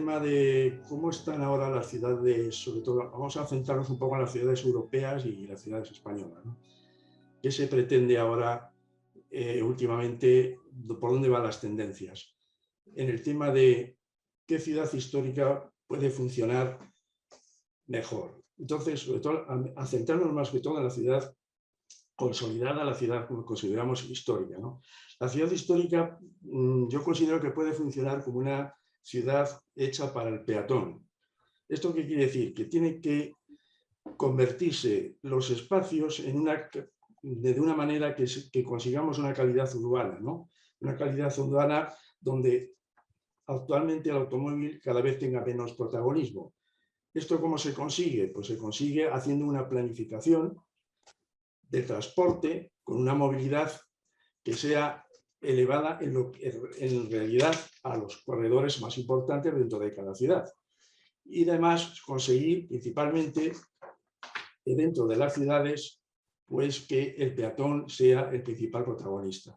tema de cómo están ahora las ciudades, sobre todo, vamos a centrarnos un poco en las ciudades europeas y las ciudades españolas, ¿no? ¿Qué se pretende ahora últimamente? ¿Por dónde van las tendencias? En el tema de qué ciudad histórica puede funcionar mejor. Entonces, sobre todo, a centrarnos más que todo en la ciudad consolidada, la ciudad como consideramos histórica, ¿no? La ciudad histórica yo considero que puede funcionar como una ciudad hecha para el peatón. ¿Esto qué quiere decir? Que tiene que convertirse los espacios de una manera que consigamos una calidad urbana, ¿no? Una calidad urbana donde actualmente el automóvil cada vez tenga menos protagonismo. ¿Esto cómo se consigue? Pues se consigue haciendo una planificación de transporte con una movilidad que sea elevada en realidad a los corredores más importantes dentro de cada ciudad. Y además conseguir principalmente dentro de las ciudades pues que el peatón sea el principal protagonista.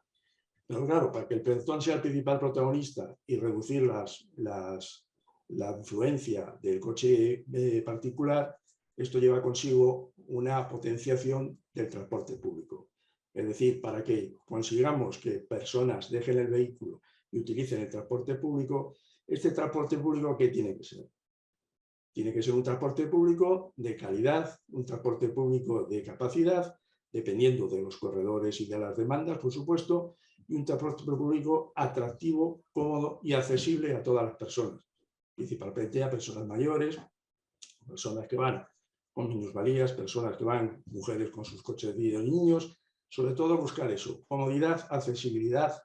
Pero claro, para que el peatón sea el principal protagonista y reducir la influencia del coche particular, esto lleva consigo una potenciación del transporte público. Es decir, para que consigamos que personas dejen el vehículo y utilicen el transporte público, este transporte público, ¿qué tiene que ser? Tiene que ser un transporte público de calidad, un transporte público de capacidad, dependiendo de los corredores y de las demandas, por supuesto, y un transporte público atractivo, cómodo y accesible a todas las personas, principalmente a personas mayores, personas que van con minusvalías, personas que van, mujeres con sus coches de niños, sobre todo buscar eso, comodidad, accesibilidad,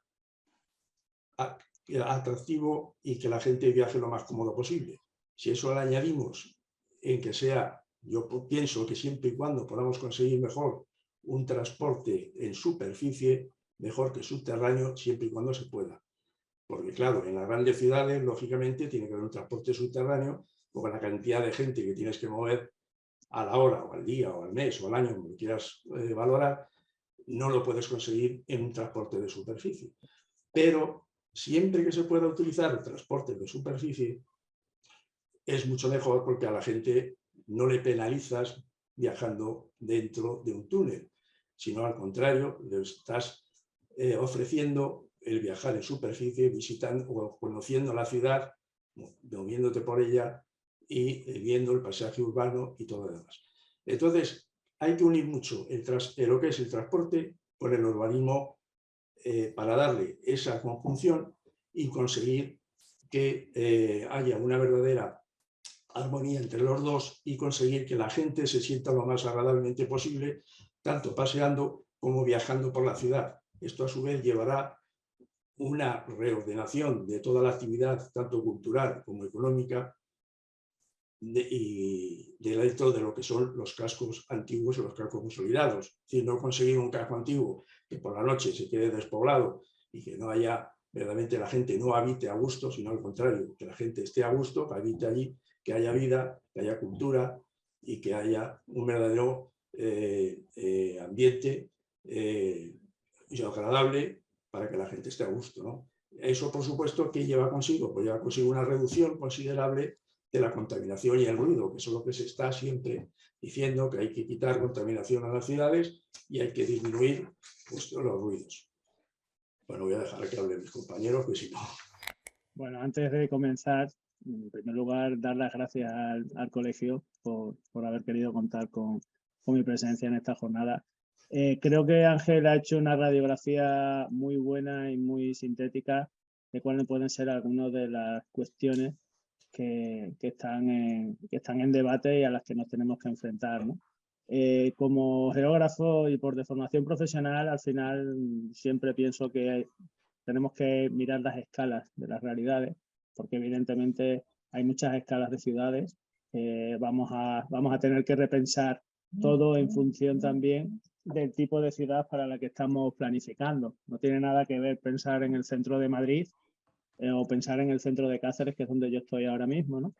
atractivo y que la gente viaje lo más cómodo posible. Si eso le añadimos en que sea, yo pienso que siempre y cuando podamos conseguir mejor un transporte en superficie, mejor que subterráneo, siempre y cuando se pueda. Porque claro, en las grandes ciudades, lógicamente, tiene que haber un transporte subterráneo, con la cantidad de gente que tienes que mover a la hora, o al día, o al mes, o al año, como quieras valorar, no lo puedes conseguir en un transporte de superficie. Pero siempre que se pueda utilizar el transporte de superficie, es mucho mejor porque a la gente no le penalizas viajando dentro de un túnel, sino al contrario, le estás ofreciendo el viajar en superficie, visitando o conociendo la ciudad, moviéndote por ella y viendo el paisaje urbano y todo lo demás. Entonces, hay que unir mucho lo que es el transporte con el urbanismo para darle esa conjunción y conseguir que haya una verdadera armonía entre los dos y conseguir que la gente se sienta lo más agradablemente posible, tanto paseando como viajando por la ciudad. Esto a su vez llevará una reordenación de toda la actividad, tanto cultural como económica, y dentro de lo que son los cascos antiguos y los cascos consolidados. Es decir, no conseguir un casco antiguo que por la noche se quede despoblado y que no haya, verdaderamente la gente no habite a gusto, sino al contrario, que la gente esté a gusto, que habite allí, que haya vida, que haya cultura y que haya un verdadero ambiente agradable para que la gente esté a gusto, ¿no? Eso, por supuesto, ¿qué lleva consigo? Pues lleva consigo una reducción considerable de la contaminación y el ruido, que es lo que se está siempre diciendo, que hay que quitar contaminación a las ciudades y hay que disminuir pues, los ruidos. Bueno, voy a dejar que hablen mis compañeros, que si no... Bueno, antes de comenzar, en primer lugar, dar las gracias al colegio por haber querido contar con mi presencia en esta jornada. Creo que Ángel ha hecho una radiografía muy buena y muy sintética de cuáles pueden ser algunas de las cuestiones que están en debate y a las que nos tenemos que enfrentar, ¿no? Como geógrafo y por deformación profesional, al final siempre pienso que tenemos que mirar las escalas de las realidades, porque evidentemente hay muchas escalas de ciudades. Vamos a tener que repensar todo en función también del tipo de ciudad para la que estamos planificando. No tiene nada que ver pensar en el centro de Madrid o pensar en el centro de Cáceres, que es donde yo estoy ahora mismo, ¿no?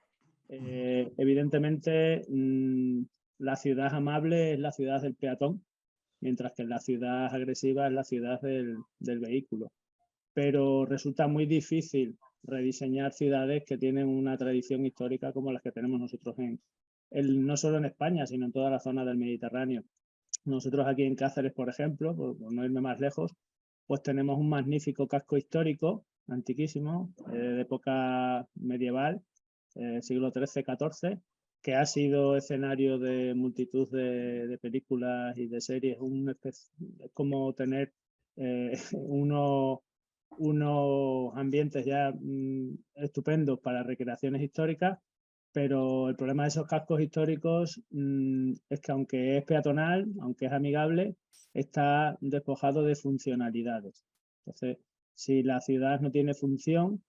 Evidentemente, la ciudad amable es la ciudad del peatón, mientras que la ciudad agresiva es la ciudad del vehículo. Pero resulta muy difícil rediseñar ciudades que tienen una tradición histórica como las que tenemos nosotros no solo en España, sino en toda la zona del Mediterráneo. Nosotros aquí en Cáceres, por ejemplo, por no irme más lejos, pues tenemos un magnífico casco histórico, antiquísimo, de época medieval, siglo XIII-XIV, que ha sido escenario de multitud de películas y de series. Es como tener unos ambientes ya estupendos para recreaciones históricas, pero el problema de esos cascos históricos es que aunque es peatonal, aunque es amigable, está despojado de funcionalidades. Entonces, si la ciudad no tiene función,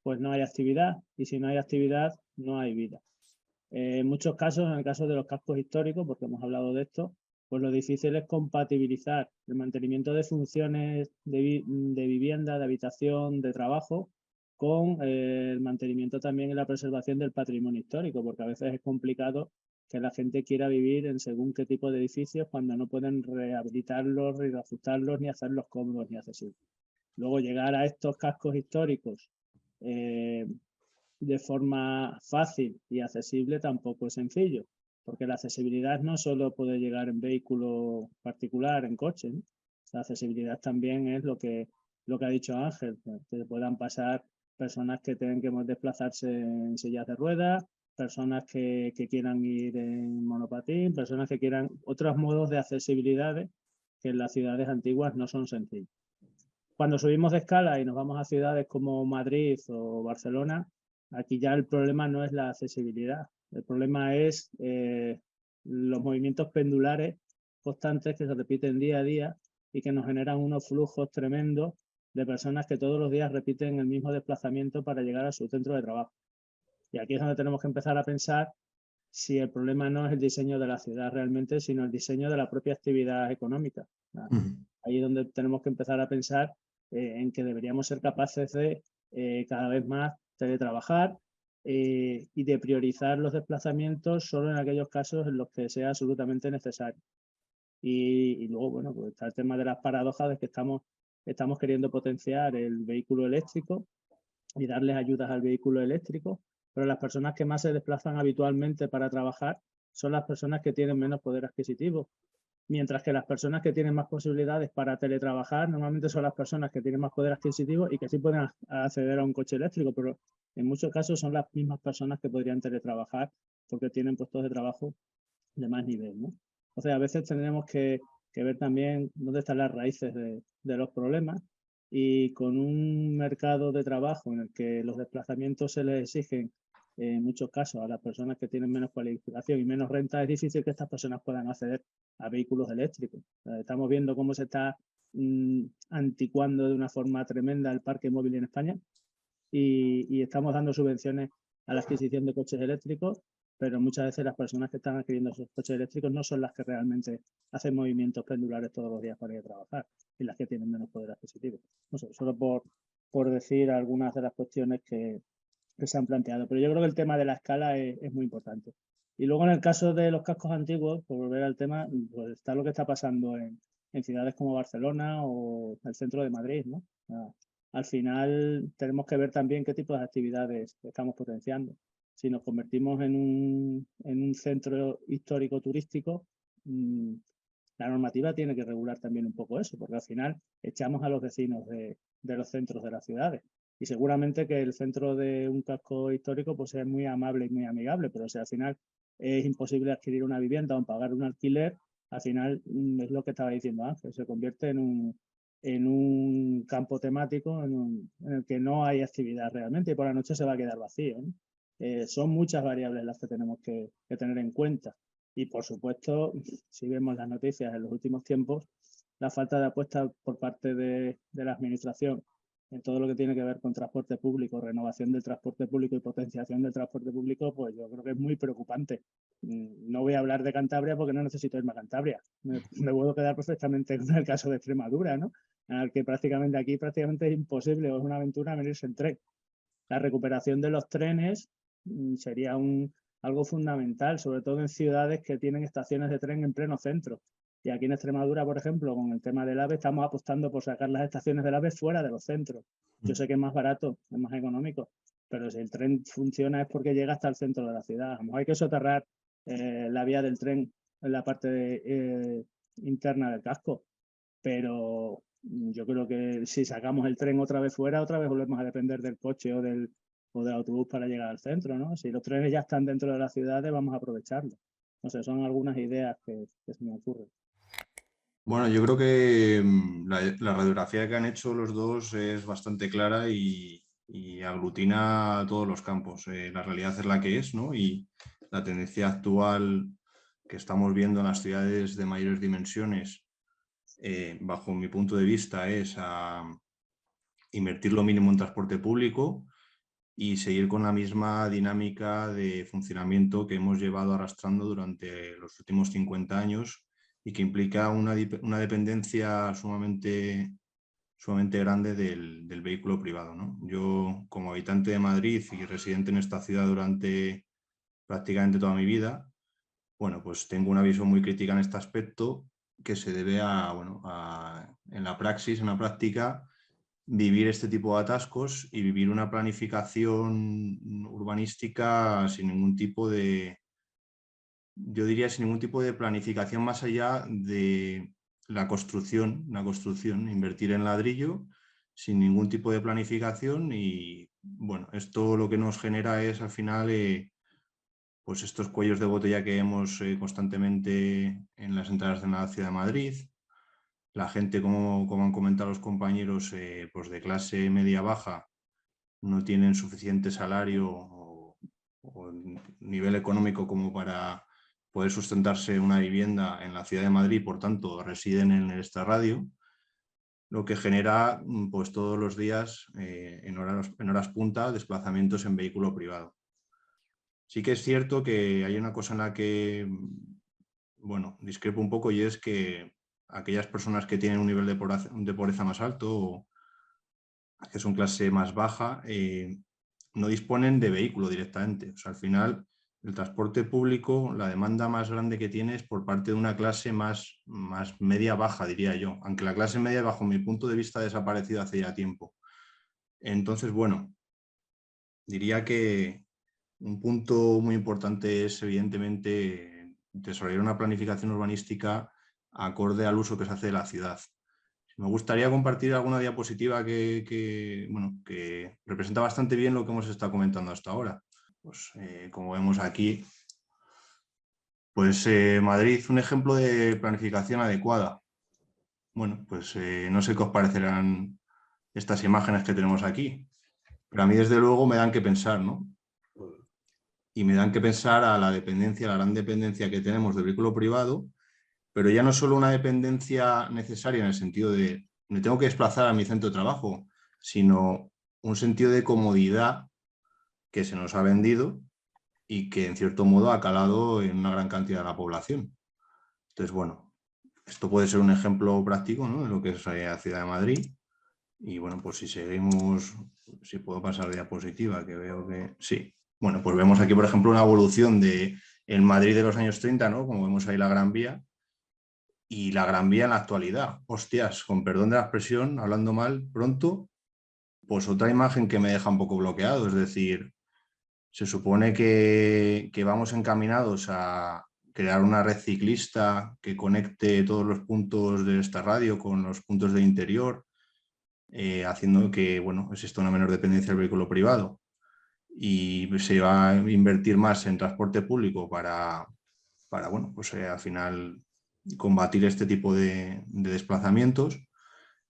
pues no hay actividad, y si no hay actividad, no hay vida. En muchos casos, en el caso de los cascos históricos, porque hemos hablado de esto, pues lo difícil es compatibilizar el mantenimiento de funciones de vivienda, de habitación, de trabajo, con el mantenimiento también y la preservación del patrimonio histórico, porque a veces es complicado que la gente quiera vivir en según qué tipo de edificios cuando no pueden rehabilitarlos, reajustarlos, ni hacerlos cómodos ni accesibles. Luego llegar a estos cascos históricos de forma fácil y accesible tampoco es sencillo, porque la accesibilidad no solo puede llegar en vehículo particular, en coche, ¿no? La accesibilidad también es lo que ha dicho Ángel, que puedan pasar personas que tengan que desplazarse en sillas de ruedas, personas que quieran ir en monopatín, personas que quieran otros modos de accesibilidad que en las ciudades antiguas no son sencillos. Cuando subimos de escala y nos vamos a ciudades como Madrid o Barcelona, aquí ya el problema no es la accesibilidad, el problema es los movimientos pendulares constantes que se repiten día a día y que nos generan unos flujos tremendos de personas que todos los días repiten el mismo desplazamiento para llegar a su centro de trabajo. Y aquí es donde tenemos que empezar a pensar si el problema no es el diseño de la ciudad realmente, sino el diseño de la propia actividad económica. Ahí es donde tenemos que empezar a pensar en que deberíamos ser capaces de cada vez más teletrabajar y de priorizar los desplazamientos solo en aquellos casos en los que sea absolutamente necesario. Y luego, bueno, pues está el tema de las paradojas de que estamos queriendo potenciar el vehículo eléctrico y darles ayudas al vehículo eléctrico, pero las personas que más se desplazan habitualmente para trabajar son las personas que tienen menos poder adquisitivo, mientras que las personas que tienen más posibilidades para teletrabajar normalmente son las personas que tienen más poder adquisitivo y que sí pueden acceder a un coche eléctrico, pero en muchos casos son las mismas personas que podrían teletrabajar porque tienen puestos de trabajo de más nivel, ¿no? Entonces, a veces tenemos que ver también dónde están las raíces de los problemas, y con un mercado de trabajo en el que los desplazamientos se les exigen en muchos casos a las personas que tienen menos cualificación y menos renta, es difícil que estas personas puedan acceder a vehículos eléctricos. Estamos viendo cómo se está anticuando de una forma tremenda el parque móvil en España y estamos dando subvenciones a la adquisición de coches eléctricos, pero muchas veces las personas que están adquiriendo esos coches eléctricos no son las que realmente hacen movimientos pendulares todos los días para ir a trabajar y las que tienen menos poder adquisitivo. No sé, solo por decir algunas de las cuestiones que se han planteado, pero yo creo que el tema de la escala es muy importante. Y luego en el caso de los cascos antiguos, por volver al tema, pues está lo que está pasando en ciudades como Barcelona o el centro de Madrid, ¿no? Al final tenemos que ver también qué tipo de actividades estamos potenciando. Si nos convertimos en un centro histórico turístico, la normativa tiene que regular también un poco eso, porque al final echamos a los vecinos de los centros de las ciudades. Y seguramente que el centro de un casco histórico pues es muy amable y muy amigable, pero si al final es imposible adquirir una vivienda o pagar un alquiler, al final es lo que estaba diciendo Ángel, se convierte en un campo temático en el que no hay actividad realmente y por la noche se va a quedar vacío, ¿no? Son muchas variables las que tenemos que tener en cuenta. Y por supuesto, si vemos las noticias en los últimos tiempos, la falta de apuesta por parte de la administración en todo lo que tiene que ver con transporte público, renovación del transporte público y potenciación del transporte público, pues yo creo que es muy preocupante. No voy a hablar de Cantabria porque no necesito irme a Cantabria. Me puedo quedar perfectamente con el caso de Extremadura, ¿no? En el que aquí prácticamente es imposible o es una aventura venirse en tren. La recuperación de los trenes sería algo fundamental, sobre todo en ciudades que tienen estaciones de tren en pleno centro. Y aquí en Extremadura, por ejemplo, con el tema del AVE, estamos apostando por sacar las estaciones del AVE fuera de los centros. Yo sé que es más barato, es más económico, pero si el tren funciona es porque llega hasta el centro de la ciudad. A lo mejor hay que soterrar la vía del tren en la parte interna del casco, pero yo creo que si sacamos el tren otra vez fuera, otra vez volvemos a depender del coche o del autobús para llegar al centro, ¿no? Si los trenes ya están dentro de las ciudades, vamos a aprovecharlo. No sé, son algunas ideas que se me ocurren. Bueno, yo creo que la radiografía que han hecho los dos es bastante clara y aglutina todos los campos. La realidad es la que es, ¿no? Y la tendencia actual que estamos viendo en las ciudades de mayores dimensiones, bajo mi punto de vista, es a invertir lo mínimo en transporte público y seguir con la misma dinámica de funcionamiento que hemos llevado arrastrando durante los últimos 50 años y que implica una dependencia sumamente grande del vehículo privado, ¿no? Yo, como habitante de Madrid y residente en esta ciudad durante prácticamente toda mi vida, bueno, pues tengo una visión muy crítica en este aspecto que se debe en la praxis, en la práctica, vivir este tipo de atascos y vivir una planificación urbanística sin ningún tipo de, yo diría, sin ningún tipo de planificación más allá de la construcción, invertir en ladrillo sin ningún tipo de planificación y bueno, esto lo que nos genera es al final pues estos cuellos de botella que vemos constantemente en las entradas de la ciudad de Madrid. La gente, como han comentado los compañeros, pues de clase media-baja, no tienen suficiente salario o nivel económico como para poder sustentarse una vivienda en la ciudad de Madrid, por tanto residen en el extrarradio, lo que genera pues todos los días en horas punta desplazamientos en vehículo privado. Sí que es cierto que hay una cosa en la que, bueno, discrepo un poco y es que aquellas personas que tienen un nivel de pobreza más alto o que son clase más baja, no disponen de vehículo directamente. O sea, al final, el transporte público, la demanda más grande que tiene es por parte de una clase más media-baja, diría yo. Aunque la clase media, bajo mi punto de vista, ha desaparecido hace ya tiempo. Entonces, bueno, diría que un punto muy importante es, evidentemente, desarrollar una planificación urbanística acorde al uso que se hace de la ciudad. Me gustaría compartir alguna diapositiva que representa bastante bien lo que hemos estado comentando hasta ahora. Pues, como vemos aquí, pues Madrid, un ejemplo de planificación adecuada. Bueno, pues no sé qué os parecerán estas imágenes que tenemos aquí, pero a mí desde luego me dan que pensar, ¿no? Y me dan que pensar a la dependencia, la gran dependencia que tenemos del vehículo privado, pero ya no solo una dependencia necesaria en el sentido de me tengo que desplazar a mi centro de trabajo, sino un sentido de comodidad que se nos ha vendido y que en cierto modo ha calado en una gran cantidad de la población. Entonces, bueno, esto puede ser un ejemplo práctico, ¿no?, de lo que es la ciudad de Madrid. Y bueno, pues si seguimos, si puedo pasar diapositiva, que veo que sí. Bueno, pues vemos aquí, por ejemplo, una evolución de el Madrid de los años 30, ¿no? Como vemos ahí la Gran Vía, y la Gran Vía en la actualidad. Hostias, con perdón de la expresión, hablando mal pronto, pues otra imagen que me deja un poco bloqueado. Es decir, se supone que vamos encaminados a crear una red ciclista que conecte todos los puntos de esta radio con los puntos del interior, haciendo que, bueno, exista una menor dependencia del vehículo privado. Y se va a invertir más en transporte público para bueno, pues al final combatir este tipo de desplazamientos,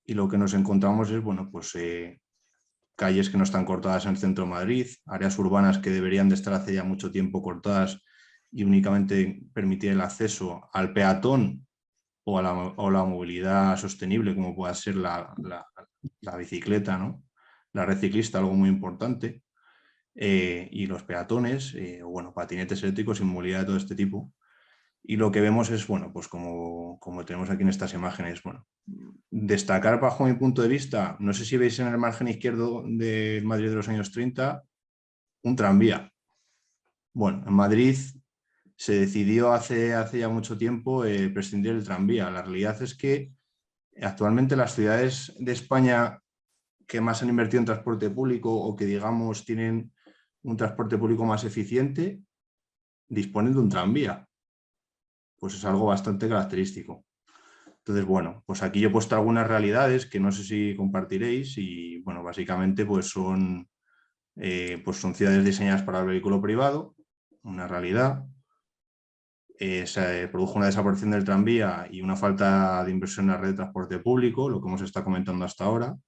y lo que nos encontramos es, bueno, pues calles que no están cortadas en el centro de Madrid, áreas urbanas que deberían de estar hace ya mucho tiempo cortadas y únicamente permitir el acceso al peatón o a la movilidad sostenible, como pueda ser la bicicleta, ¿no?, la red ciclista, algo muy importante, y los peatones, bueno, patinetes eléctricos y movilidad de todo este tipo. Y lo que vemos es, bueno, pues como tenemos aquí en estas imágenes, bueno, destacar bajo mi punto de vista, no sé si veis en el margen izquierdo del Madrid de los años 30, un tranvía. Bueno, en Madrid se decidió hace ya mucho tiempo prescindir del tranvía. La realidad es que actualmente las ciudades de España que más han invertido en transporte público o que, digamos, tienen un transporte público más eficiente, disponen de un tranvía. Pues es algo bastante característico. Entonces, bueno, pues aquí yo he puesto algunas realidades que no sé si compartiréis y, bueno, básicamente pues son ciudades diseñadas para el vehículo privado, una realidad. Se produjo una desaparición del tranvía y una falta de inversión en la red de transporte público, lo que hemos estado comentando hasta ahora.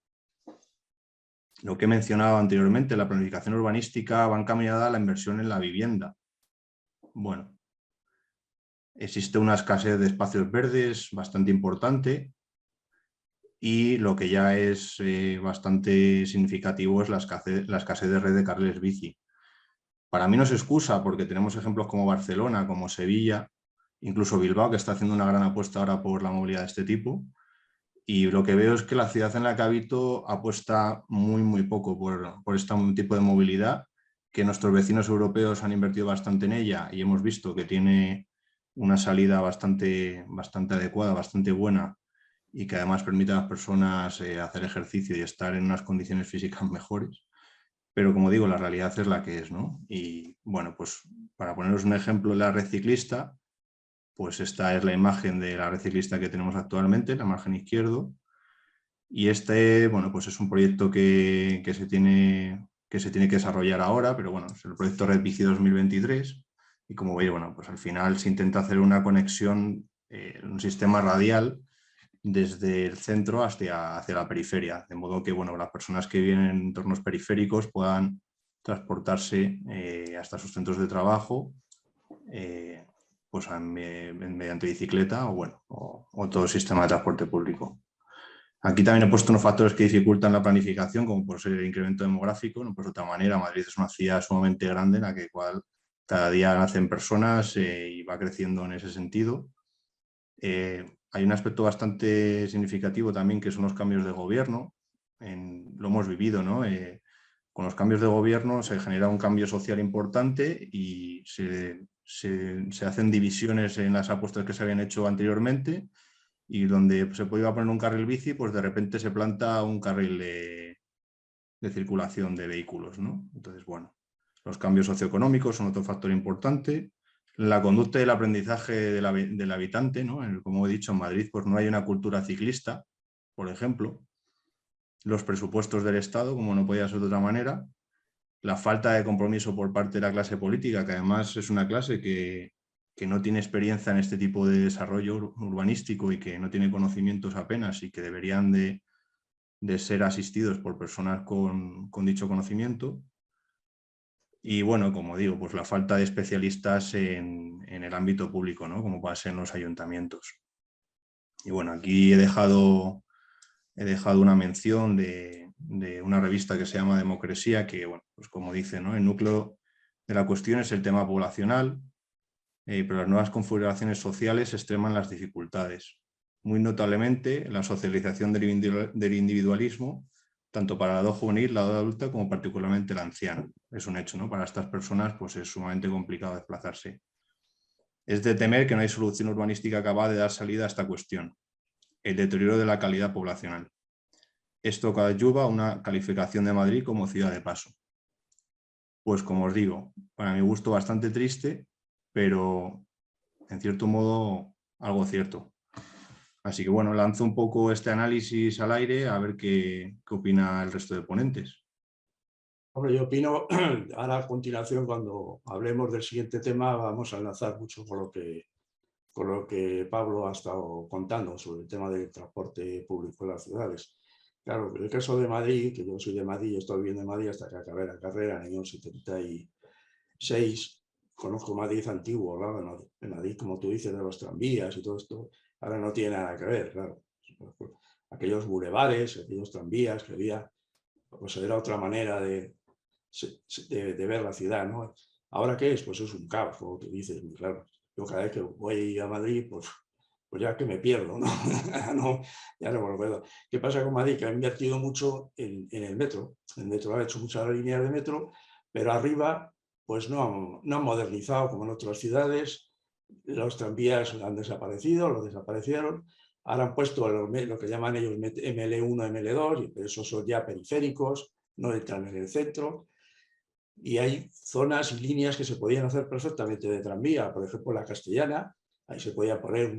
Lo que he mencionado anteriormente, la planificación urbanística va encaminada a la inversión en la vivienda. Bueno, existe una escasez de espacios verdes bastante importante y lo que ya es bastante significativo es la escasez de red de carriles bici. Para mí no es excusa porque tenemos ejemplos como Barcelona, como Sevilla, incluso Bilbao, que está haciendo una gran apuesta ahora por la movilidad de este tipo. Y lo que veo es que la ciudad en la que habito apuesta muy poco por este tipo de movilidad, que nuestros vecinos europeos han invertido bastante en ella y hemos visto que tiene una salida bastante adecuada, bastante buena y que además permite a las personas hacer ejercicio y estar en unas condiciones físicas mejores. Pero como digo, la realidad es la que es, ¿no? Y bueno, pues para poneros un ejemplo de la red ciclista, pues esta es la imagen de la red ciclista que tenemos actualmente, la margen izquierdo. Y este, bueno, pues es un proyecto que se tiene que desarrollar ahora, pero bueno, es el proyecto Red Bici 2023. Y como veis, bueno, pues al final se intenta hacer una conexión, un sistema radial desde el centro hacia la periferia, de modo que, bueno, las personas que viven en entornos periféricos puedan transportarse hasta sus centros de trabajo, pues mediante bicicleta o, bueno, o todo sistema de transporte público. Aquí también he puesto unos factores que dificultan la planificación, como por ser el incremento demográfico. No, pues de otra manera, Madrid es una ciudad sumamente grande en la que cada día nacen personas y va creciendo en ese sentido. Hay un aspecto bastante significativo también que son los cambios de gobierno. Lo hemos vivido, ¿no? Con los cambios de gobierno se genera un cambio social importante y se hacen divisiones en las apuestas que se habían hecho anteriormente y donde se podía poner un carril bici, pues de repente se planta un carril de circulación de vehículos, ¿no? Entonces, bueno, los cambios socioeconómicos son otro factor importante. La conducta y el aprendizaje del habitante, ¿no? Como he dicho, en Madrid pues no hay una cultura ciclista, por ejemplo. Los presupuestos del Estado, como no podía ser de otra manera. La falta de compromiso por parte de la clase política, que además es una clase que no tiene experiencia en este tipo de desarrollo urbanístico y que no tiene conocimientos apenas y que deberían de ser asistidos por personas con dicho conocimiento. Y bueno, como digo, pues la falta de especialistas en el ámbito público, ¿no? Como pueden ser en los ayuntamientos. Y bueno, aquí he dejado una mención de una revista que se llama Democresía, que, bueno, pues como dice, ¿no? El núcleo de la cuestión es el tema poblacional, pero las nuevas configuraciones sociales extreman las dificultades. Muy notablemente, la socialización del individualismo, tanto para la edad juvenil, la edad adulta, como particularmente la anciana. Es un hecho, ¿no? Para estas personas pues es sumamente complicado desplazarse. Es de temer que no hay solución urbanística capaz de dar salida a esta cuestión, el deterioro de la calidad poblacional. Esto coadyuva a una calificación de Madrid como ciudad de paso. Pues como os digo, para mi gusto bastante triste, pero en cierto modo algo cierto. Así que bueno, lanzo un poco este análisis al aire a ver qué opina el resto de ponentes. Hombre, yo opino, ahora a continuación, cuando hablemos del siguiente tema, vamos a enlazar mucho con lo que Pablo ha estado contando sobre el tema del transporte público en las ciudades. Claro, en el caso de Madrid, que yo soy de Madrid, estoy viviendo en Madrid hasta que acabé la carrera en el año 76, conozco Madrid antiguo, claro, en Madrid, como tú dices, de los tranvías y todo esto, ahora no tiene nada que ver, claro. Aquellos bulevares, aquellos tranvías que había, pues era otra manera de ver la ciudad, ¿no? ¿Ahora qué es? Pues es un caos, como tú dices, muy claro. Yo cada vez que voy a Madrid, pues ya que me pierdo, ¿no? No, ya no me acuerdo. ¿Qué pasa con Madrid? Que ha invertido mucho en el metro. El metro ha hecho muchas líneas de metro, pero arriba pues no han modernizado como en otras ciudades. Los tranvías han desaparecido, los desaparecieron. Ahora han puesto lo que llaman ellos ML1, ML2, pero esos son ya periféricos, no entran en el centro. Y hay zonas y líneas que se podían hacer perfectamente de tranvía, por ejemplo la Castellana, ahí se podía poner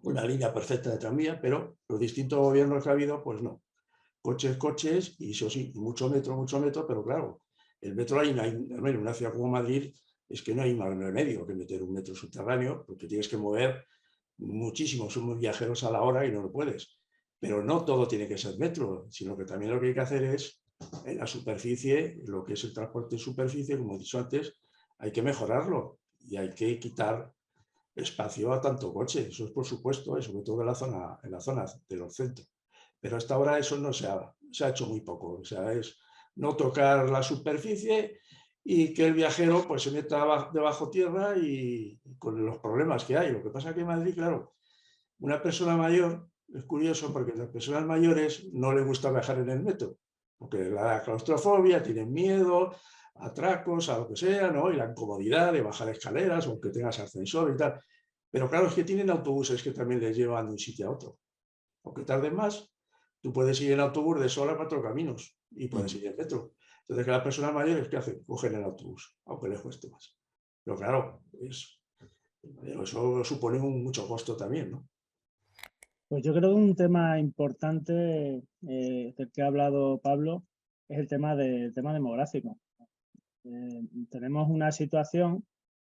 una línea perfecta de tranvía, pero los distintos gobiernos que ha habido, pues no. Coches, y eso sí, mucho metro, pero claro, el metro en una ciudad como Madrid es que no hay más remedio que meter un metro subterráneo, porque tienes que mover muchísimos viajeros a la hora y no lo puedes. Pero no todo tiene que ser metro, sino que también lo que hay que hacer es, en la superficie, lo que es el transporte en superficie, como he dicho antes, hay que mejorarlo y hay que quitar espacio a tanto coche, eso es por supuesto, sobre todo en la zona de los centros. Pero hasta ahora eso no se ha hecho muy poco, o sea, es no tocar la superficie y que el viajero pues se meta debajo tierra y con los problemas que hay. Lo que pasa es que en Madrid, claro, una persona mayor, es curioso porque a las personas mayores no les gusta viajar en el metro, porque le da claustrofobia, tienen miedo, atracos, a lo que sea, ¿no? Y la incomodidad de bajar escaleras, aunque tengas ascensor y tal. Pero claro, es que tienen autobuses que también les llevan de un sitio a otro. Aunque tarden más, tú puedes ir en autobús de sol a 4 caminos y puedes ir en metro. Entonces, que las personas mayores, ¿qué hacen? Cogen el autobús, aunque les cueste más. Pero claro, eso supone mucho costo también, ¿no? Pues yo creo que un tema importante del que ha hablado Pablo es el tema demográfico. Tenemos una situación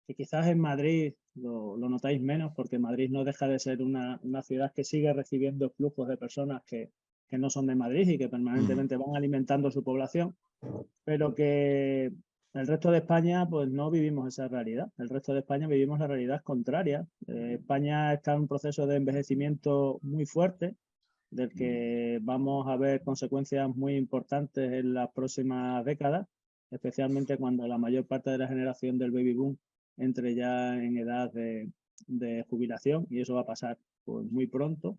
que quizás en Madrid lo notáis menos, porque Madrid no deja de ser una ciudad que sigue recibiendo flujos de personas que no son de Madrid y que permanentemente van alimentando su población, pero que el resto de España pues no vivimos esa realidad. El resto de España vivimos la realidad contraria. España está en un proceso de envejecimiento muy fuerte, del que vamos a ver consecuencias muy importantes en las próximas décadas, especialmente cuando la mayor parte de la generación del baby boom entre ya en edad de jubilación, y eso va a pasar pues, muy pronto.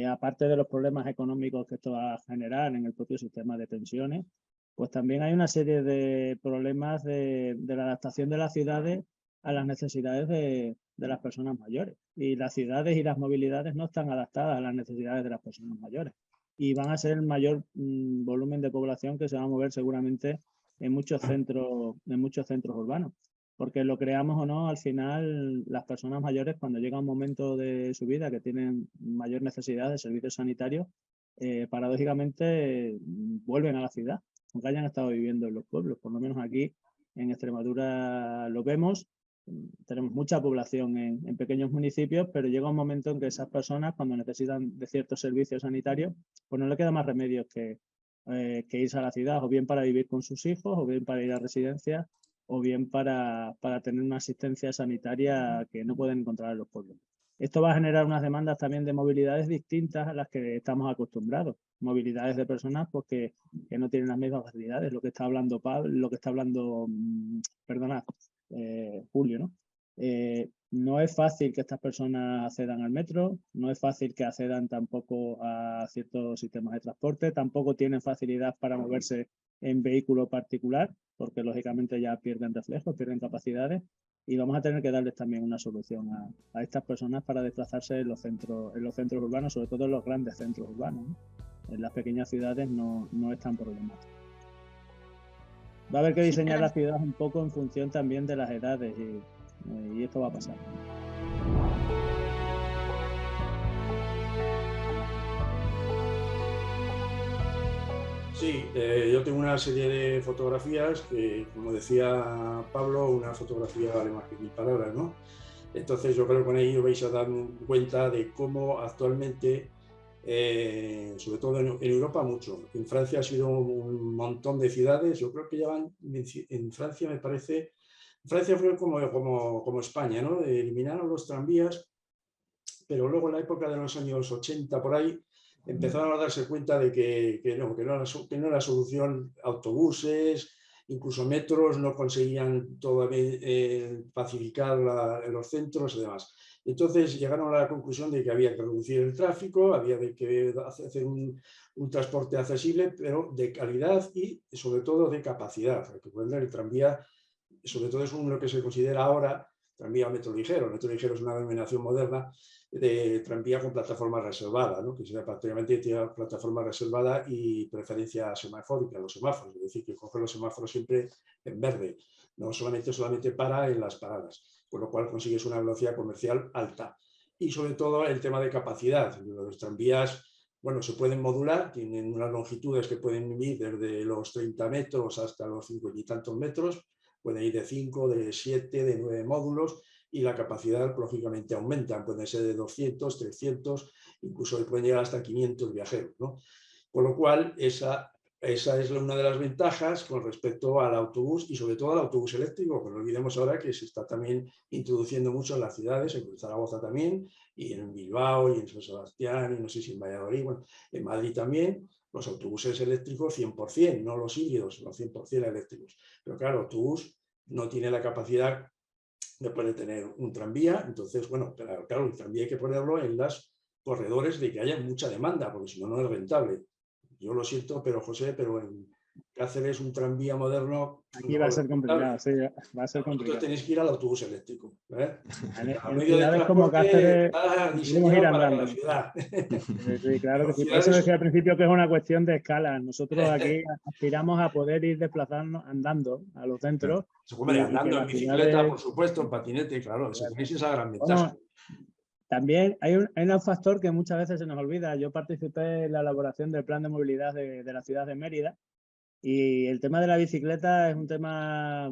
Aparte de los problemas económicos que esto va a generar en el propio sistema de pensiones, pues también hay una serie de problemas de la adaptación de las ciudades a las necesidades de las personas mayores. Y las ciudades y las movilidades no están adaptadas a las necesidades de las personas mayores. Y van a ser el mayor volumen de población que se va a mover seguramente en muchos centros urbanos. Porque lo creamos o no, al final las personas mayores, cuando llega un momento de su vida que tienen mayor necesidad de servicios sanitarios, paradójicamente vuelven a la ciudad, aunque hayan estado viviendo en los pueblos. Por lo menos aquí en Extremadura lo vemos. Tenemos mucha población en pequeños municipios, pero llega un momento en que esas personas, cuando necesitan de ciertos servicios sanitarios, pues no le queda más remedio que irse a la ciudad, o bien para vivir con sus hijos, o bien para ir a residencias, o bien para tener una asistencia sanitaria que no pueden encontrar en los pueblos. Esto va a generar unas demandas también de movilidades distintas a las que estamos acostumbrados. Movilidades de personas pues, que no tienen las mismas facilidades. Lo que está hablando Pablo, lo que está hablando, Julio, ¿no? No es fácil que estas personas accedan al metro, no es fácil que accedan tampoco a ciertos sistemas de transporte, tampoco tienen facilidad para moverse en vehículo particular, porque lógicamente ya pierden reflejos, pierden capacidades, y vamos a tener que darles también una solución a estas personas para desplazarse en los centros urbanos, sobre todo en los grandes centros urbanos, ¿no? En las pequeñas ciudades no es tan problemático. Va a haber que diseñar las ciudades un poco en función también de las edades y esto va a pasar. Sí, yo tengo una serie de fotografías que, como decía Pablo, una fotografía vale más que 1000 palabras, ¿no? Entonces yo creo que con ello vais a dar cuenta de cómo actualmente, sobre todo en Europa mucho, en Francia ha sido un montón de ciudades, yo creo que ya van, en Francia me parece, Francia fue como España, ¿no? Eliminaron los tranvías, pero luego en la época de los años 80 por ahí, empezaron a darse cuenta de que no era solución autobuses, incluso metros no conseguían todavía pacificar los centros y demás. Entonces llegaron a la conclusión de que había que reducir el tráfico, había que hacer un transporte accesible, pero de calidad y sobre todo de capacidad. Hay que poner el tranvía sobre todo es lo que se considera ahora tranvía o metro ligero. El metro ligero es una denominación moderna de tranvía con plataforma reservada, ¿no? Que sea prácticamente tiene plataforma reservada y preferencia semafórica, los semáforos, es decir, que coge los semáforos siempre en verde, no solamente para en las paradas, con lo cual consigues una velocidad comercial alta. Y sobre todo el tema de capacidad. Los tranvías, bueno, se pueden modular, tienen unas longitudes que pueden ir desde los 30 metros hasta los 50 y tantos metros, pueden ir de 5, de 7, de 9 módulos, y la capacidad lógicamente aumenta, pueden ser de 200, 300, incluso pueden llegar hasta 500 viajeros, ¿no? Con lo cual, esa es una de las ventajas con respecto al autobús y sobre todo al autobús eléctrico, que no olvidemos ahora que se está también introduciendo mucho en las ciudades, en Zaragoza también, y en Bilbao, y en San Sebastián, y no sé si en Valladolid, bueno, en Madrid también, los autobuses eléctricos 100%, no los híbridos, los 100% eléctricos. Pero claro, el autobús no tiene la capacidad de poder tener un tranvía, entonces, bueno, claro, el tranvía hay que ponerlo en los corredores de que haya mucha demanda, porque si no, no es rentable. Yo lo siento, pero José, pero en Cáceres un tranvía moderno... Aquí va a ser complicado, sí, va a ser complicado. Entonces tenéis que ir al autobús eléctrico. En ciudades como Cáceres podemos ir andando. La ciudad. Sí, claro que sí. Por eso decía al principio que es una cuestión de escala. Nosotros aquí aspiramos a poder ir desplazarnos andando a los centros. Hombre, andando en bicicleta, por supuesto, en patinete, claro, tenéis esa gran ventaja. Bueno, también hay un factor que muchas veces se nos olvida. Yo participé en la elaboración del plan de movilidad de la ciudad de Mérida y el tema de la bicicleta es un tema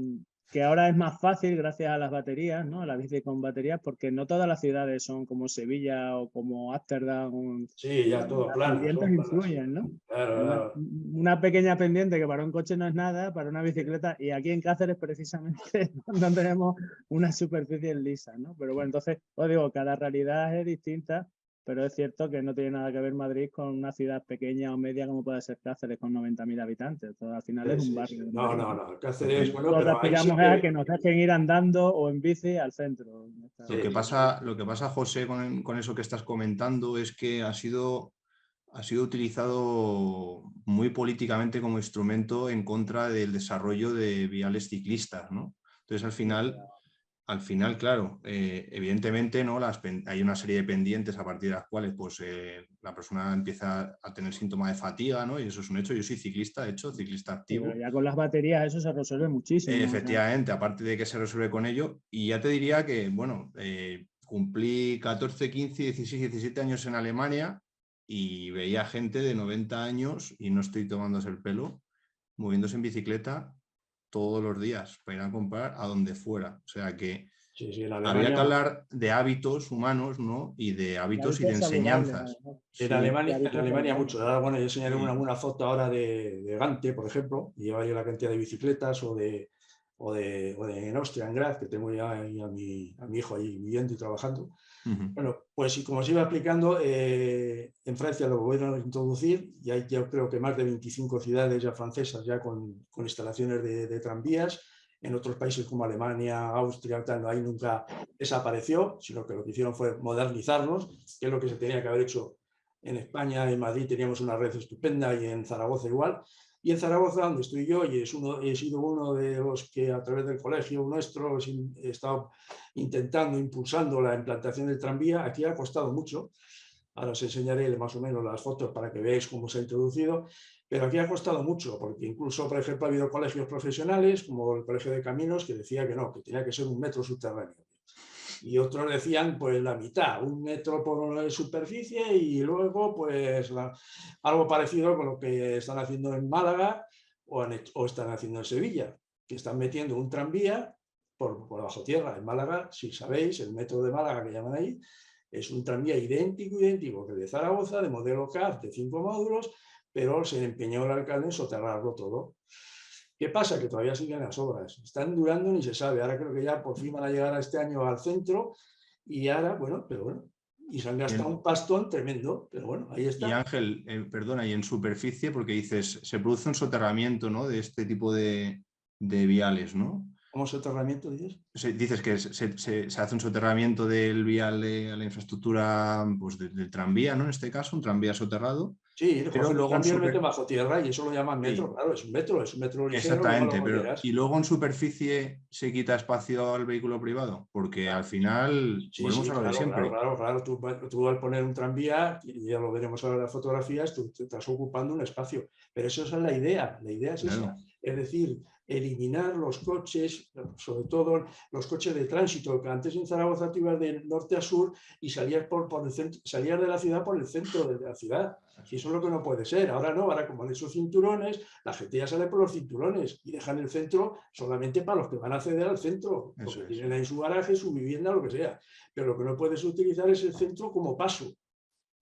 que ahora es más fácil gracias a las baterías, ¿no? A la bici con baterías, porque no todas las ciudades son como Sevilla o como Ámsterdam. Sí, ya todo plano. Las pendientes influyen, ¿no? Claro. Una pequeña pendiente que para un coche no es nada, para una bicicleta, y aquí en Cáceres precisamente no tenemos una superficie lisa, ¿no? Pero bueno, entonces, os digo, cada realidad es distinta, pero es cierto que no tiene nada que ver Madrid con una ciudad pequeña o media como puede ser Cáceres con 90.000 habitantes. Entonces, al final es un barrio. Sí. No. Cáceres, bueno, pero aspiramos a que nos dejen ir andando o en bici al centro. Lo que pasa, José, con eso que estás comentando es que ha sido utilizado muy políticamente como instrumento en contra del desarrollo de viales ciclistas, ¿no? Entonces, al final, claro, evidentemente, ¿no? Hay una serie de pendientes a partir de las cuales pues, la persona empieza a tener síntomas de fatiga, ¿no? Y eso es un hecho. Yo soy ciclista, de hecho, ciclista activo. Pero ya con las baterías eso se resuelve muchísimo. Efectivamente, aparte de que se resuelve con ello. Y ya te diría que, bueno, cumplí 14, 15, 16, 17 años en Alemania y veía gente de 90 años, y no estoy tomándose el pelo, moviéndose en bicicleta todos los días para ir a comprar a donde fuera. O sea que habría que hablar de hábitos humanos, ¿no? Y de hábitos y de enseñanzas. En Alemania mucho. Ahora, bueno, yo enseñaré una foto ahora de Gante, por ejemplo, y lleva la cantidad de bicicletas, o de en Austria, en Graz, que tengo ya a mi hijo ahí viviendo y trabajando. Bueno, pues como os iba explicando, en Francia lo voy a introducir, y hay yo creo que más de 25 ciudades ya francesas ya con instalaciones de tranvías. En otros países como Alemania, Austria, tal, ahí nunca desapareció, sino que lo que hicieron fue modernizarlos, que es lo que se tenía que haber hecho en España. En Madrid teníamos una red estupenda, y en Zaragoza igual. Y en Zaragoza, donde estoy yo, y he sido uno de los que a través del colegio nuestro he estado intentando, impulsando la implantación del tranvía. Aquí ha costado mucho. Ahora os enseñaré más o menos las fotos para que veáis cómo se ha introducido. Pero aquí ha costado mucho, porque incluso, por ejemplo, ha habido colegios profesionales, como el Colegio de Caminos, que decía que no, que tenía que ser 1 metro subterráneo. Y otros decían pues la mitad, 1 metro por superficie, y luego pues algo parecido con lo que están haciendo en Málaga o están haciendo en Sevilla, que están metiendo un tranvía por bajo tierra. En Málaga, si sabéis, el metro de Málaga que llaman ahí, es un tranvía idéntico que el de Zaragoza, de modelo CAF, de 5 módulos, pero se empeñó el alcalde en soterrarlo todo. ¿Qué pasa? Que todavía siguen las obras. Están durando, ni se sabe. Ahora creo que ya por fin van a llegar este año al centro, y ahora, y se han gastado un pastón tremendo, pero bueno, ahí está. Y Ángel, perdona, y en superficie, porque dices, se produce un soterramiento, ¿no? De este tipo de viales, ¿no? ¿Cómo soterramiento dices? dices que se hace un soterramiento del vial a la infraestructura pues, del tranvía, ¿no? En este caso, un tranvía soterrado. Sí, Pero luego también lo meten bajo tierra y eso lo llaman metro, sí, claro, es un metro ligero, exactamente, como pero quieras. ¿y luego en superficie se quita espacio al vehículo privado? Porque al final volvemos a lo de siempre. Claro. Tú al poner un tranvía, y ya lo veremos ahora en las fotografías, tú te estás ocupando un espacio. Pero eso es la idea es esa. Es decir, eliminar los coches, sobre todo los coches de tránsito, que antes en Zaragoza tú ibas de norte a sur y salías, por el centro, salías de la ciudad por el centro de la ciudad. Y eso es lo que no puede ser. Ahora no, ahora como han hecho cinturones, la gente ya sale por los cinturones y dejan el centro solamente para los que van a acceder al centro, porque tienen ahí su garaje, su vivienda, lo que sea. Pero lo que no puedes utilizar es el centro como paso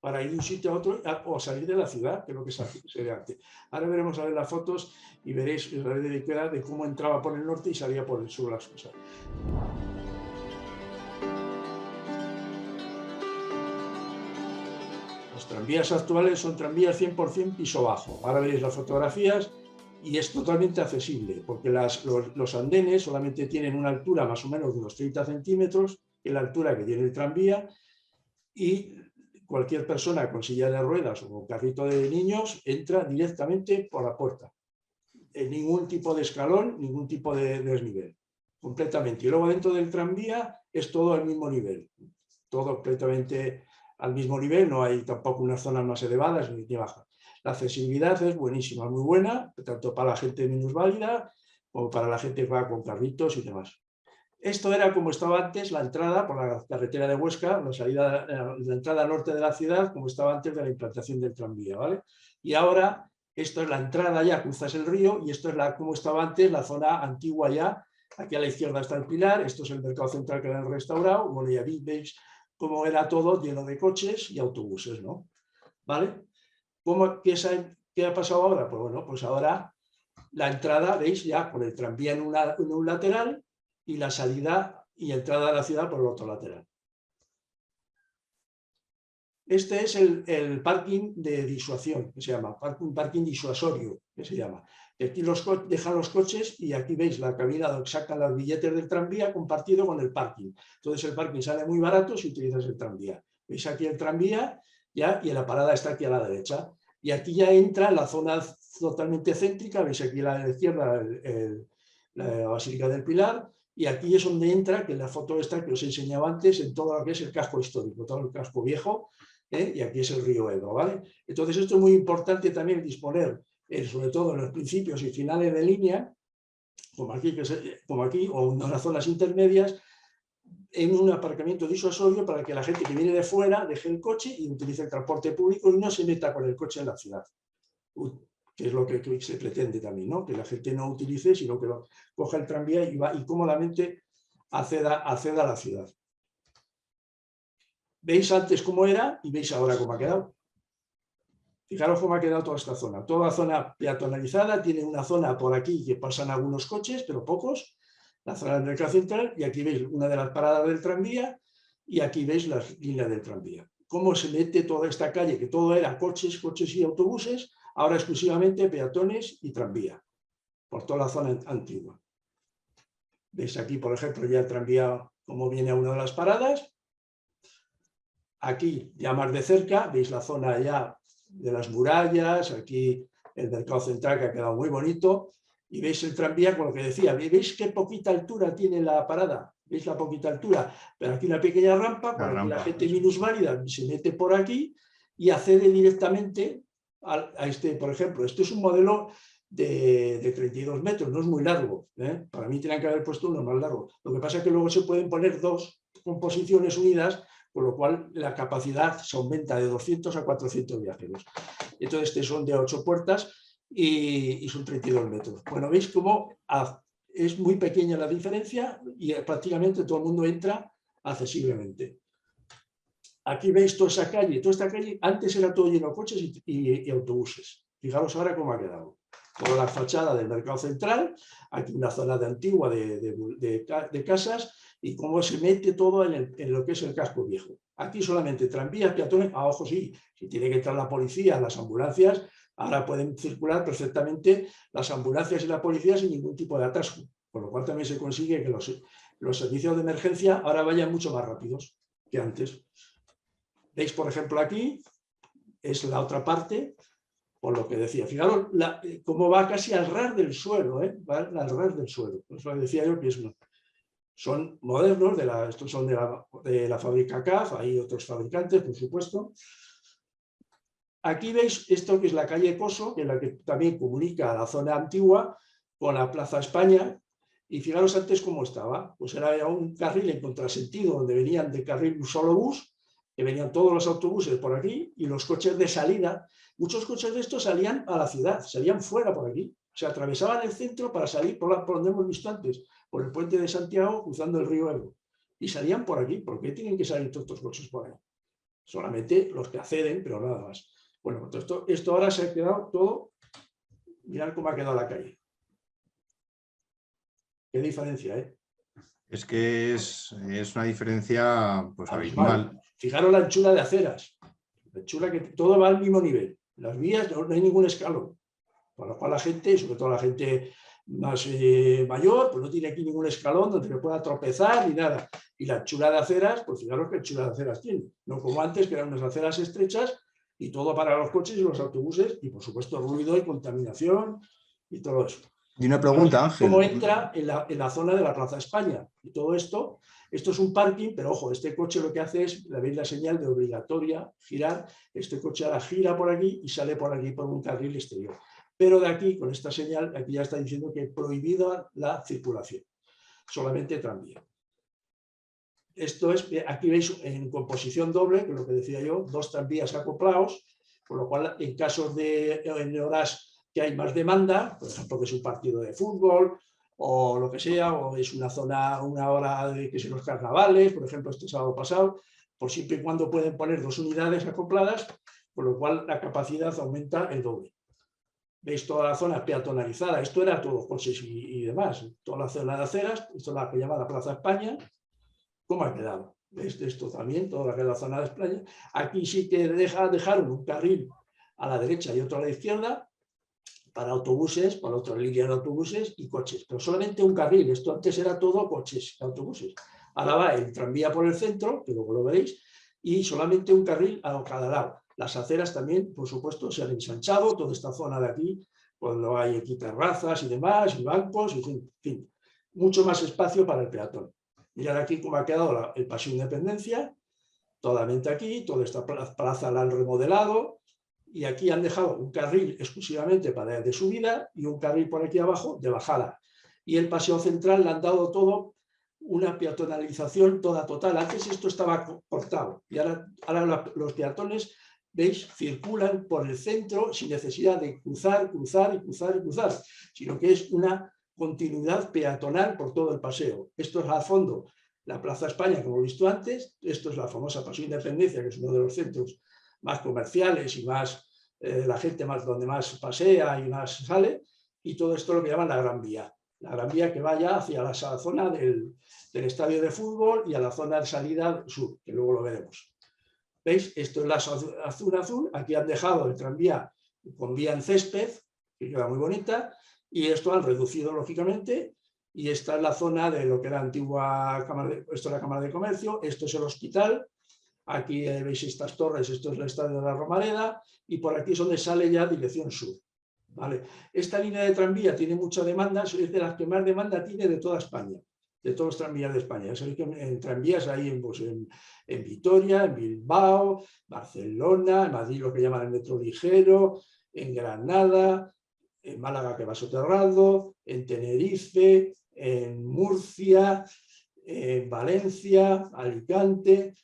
para ir de un sitio a otro o salir de la ciudad, que es lo que se ve antes. Ahora veremos a ver las fotos y veréis la idea de cómo entraba por el norte y salía por el sur las cosas. Los tranvías actuales son tranvías 100% piso bajo. Ahora veréis las fotografías y es totalmente accesible, porque los andenes solamente tienen una altura más o menos de unos 30 centímetros, que es la altura que tiene el tranvía, y cualquier persona con silla de ruedas o con carrito de niños entra directamente por la puerta. Ningún tipo de escalón, ningún tipo de desnivel, completamente. Y luego dentro del tranvía es todo al mismo nivel, todo completamente al mismo nivel, no hay tampoco unas zonas más elevadas ni bajas. La accesibilidad es buenísima, muy buena, tanto para la gente minusválida como para la gente que va con carritos y demás. Esto era como estaba antes la entrada por la carretera de Huesca, la entrada norte de la ciudad, como estaba antes de la implantación del tranvía, ¿vale? Y ahora esto es la entrada ya, cruzas el río, y esto es como estaba antes la zona antigua ya. Aquí a la izquierda está el Pilar, esto es el mercado central que lo han restaurado. Bueno, ya veis cómo era todo lleno de coches y autobuses, ¿no? ¿Vale? ¿Qué ha pasado ahora? Pues bueno, pues ahora la entrada, veis, ya con el tranvía en un lateral y la salida y entrada a la ciudad por el otro lateral. Este es el parking de disuasión, que se llama, un parking disuasorio, que se llama. Aquí dejan los coches y aquí veis la cabina donde sacan los billetes del tranvía compartido con el parking. Entonces el parking sale muy barato si utilizas el tranvía. Veis aquí el tranvía ya, y la parada está aquí a la derecha. Y aquí ya entra la zona totalmente céntrica, veis aquí a la izquierda la Basílica del Pilar, y aquí es donde entra, que en la foto esta que os he enseñado antes, en todo lo que es el casco histórico, todo el casco viejo, y aquí es el río Ebro, ¿vale? Entonces esto es muy importante también disponer, sobre todo en los principios y finales de línea, como aquí o en las zonas intermedias, en un aparcamiento disuasorio para que la gente que viene de fuera deje el coche y utilice el transporte público y no se meta con el coche en la ciudad, que es lo que se pretende también, ¿no? Que la gente no utilice, sino que coja el tranvía y cómodamente acceda a la ciudad. Veis antes cómo era y veis ahora cómo ha quedado. Fijaros cómo ha quedado toda esta zona. Toda la zona peatonalizada, tiene una zona por aquí que pasan algunos coches, pero pocos, la zona del mercado central, y aquí veis una de las paradas del tranvía y aquí veis las líneas del tranvía. Cómo se mete toda esta calle, que todo era coches y autobuses, ahora exclusivamente peatones y tranvía, por toda la zona antigua. Veis aquí, por ejemplo, ya el tranvía, cómo viene a una de las paradas. Aquí, ya más de cerca, veis la zona ya de las murallas, aquí el mercado central que ha quedado muy bonito, y veis el tranvía, con lo que decía, ¿veis qué poquita altura tiene la parada? ¿Veis la poquita altura? Pero aquí una pequeña rampa, para que la gente minusválida se mete por aquí y accede directamente a este, por ejemplo, este es un modelo de 32 metros, no es muy largo, ¿eh? Para mí tenían que haber puesto uno más largo. Lo que pasa es que luego se pueden poner dos composiciones unidas, con lo cual la capacidad se aumenta de 200 a 400 viajeros. Entonces, este son de 8 puertas y son 32 metros. Bueno, veis cómo es muy pequeña la diferencia y prácticamente todo el mundo entra accesiblemente. Aquí veis toda esta calle antes era todo lleno de coches y autobuses. Fijaros ahora cómo ha quedado. Toda la fachada del mercado central, aquí una zona de antigua de casas, y cómo se mete todo en lo que es el casco viejo. Aquí solamente tranvías, peatones, a ojo sí, si tiene que entrar la policía, las ambulancias, ahora pueden circular perfectamente las ambulancias y la policía sin ningún tipo de atasco, con lo cual también se consigue que los servicios de emergencia ahora vayan mucho más rápidos que antes. ¿Veis, por ejemplo, aquí? Es la otra parte, por lo que decía. Fijaros cómo va casi al ras del suelo, va al ras del suelo. Eso decía yo que son modernos, estos son de la fábrica CAF, hay otros fabricantes, por supuesto. Aquí veis esto que es la calle Coso, que es la que también comunica la zona antigua con la Plaza España. Y fijaros antes cómo estaba. Pues era un carril en contrasentido, donde venían de carril un solo bus, que venían todos los autobuses por aquí, y los coches de salida. Muchos coches de estos salían a la ciudad, salían fuera por aquí. O sea, atravesaban el centro para salir por donde hemos visto antes, por el puente de Santiago, cruzando el río Ebro. Y salían por aquí. ¿Por qué tienen que salir todos estos coches por ahí? Solamente los que acceden, pero nada más. Bueno, esto ahora se ha quedado todo. Mirad cómo ha quedado la calle. Qué diferencia, ¿eh? Es que es una diferencia pues abismal. Fijaros la anchura de aceras. La anchura que todo va al mismo nivel. Las vías no hay ningún escalón. Por lo cual la gente, sobre todo la gente más mayor, pues no tiene aquí ningún escalón donde se pueda tropezar ni nada. Y la anchura de aceras, pues fijaros qué anchura de aceras tiene. No como antes, que eran unas aceras estrechas y todo para los coches y los autobuses, y por supuesto ruido y contaminación y todo eso. Y una pregunta, Ángel. ¿Cómo entra en la zona de la Plaza España? Y todo esto es un parking, pero ojo, este coche lo que hace es, le veis la señal de obligatoria girar, este coche ahora gira por aquí y sale por aquí por un carril exterior. Pero de aquí, con esta señal, aquí ya está diciendo que prohibida la circulación, solamente tranvía. Esto es, aquí veis en composición doble, que es lo que decía yo, 2 tranvías acoplados, por lo cual en casos en horas que hay más demanda, por ejemplo que es un partido de fútbol o lo que sea, o es una zona, una hora de que son los carnavales, por ejemplo este sábado pasado, por siempre y cuando pueden poner 2 unidades acopladas, por lo cual la capacidad aumenta el doble. Veis toda la zona peatonalizada, esto era todos coches y demás, toda la zona de aceras, esto es la que llama la Plaza España. ¿Cómo ha quedado? Esto también, toda la que es la zona de España. Aquí sí que dejaron un carril a la derecha y otro a la izquierda para autobuses, para otras líneas de autobuses y coches, pero solamente un carril. Esto antes era todo coches y autobuses. Ahora va el tranvía por el centro, que luego lo veréis, y solamente un carril a cada lado. Las aceras también, por supuesto, se han ensanchado, toda esta zona de aquí, cuando hay aquí terrazas y demás, y bancos, y en fin, mucho más espacio para el peatón. Mirad aquí cómo ha quedado el Paseo Independencia, totalmente aquí, toda esta plaza la han remodelado, y aquí han dejado un carril exclusivamente de subida y un carril por aquí abajo de bajada. Y el paseo central le han dado todo una peatonalización toda total. Antes esto estaba cortado y ahora los peatones, veis, circulan por el centro sin necesidad de cruzar, sino que es una continuidad peatonal por todo el paseo. Esto es al fondo la Plaza España, como hemos visto antes. Esto es la famosa Paseo Independencia, que es uno de los centros más comerciales y más la gente donde más pasea y más sale, y todo esto es lo que llaman la Gran Vía. La Gran Vía que vaya hacia la zona del estadio de fútbol y a la zona de salida sur, que luego lo veremos. ¿Veis? Esto es la azul, aquí han dejado el tranvía con vía en césped, que queda muy bonita, y esto han reducido lógicamente, y esta es la zona de lo que era antigua esto es la Cámara de Comercio, esto es el hospital. Aquí veis estas torres, esto es el estadio de la Romareda, y por aquí es donde sale ya dirección sur. ¿Vale? Esta línea de tranvía tiene mucha demanda, es de las que más demanda tiene de toda España, de todos los tranvías de España. Ya sabéis que en tranvías hay en Vitoria, en Bilbao, Barcelona, en Madrid lo que llaman el metro ligero, en Granada, en Málaga que va soterrado, en Tenerife, en Murcia, en Valencia, Alicante,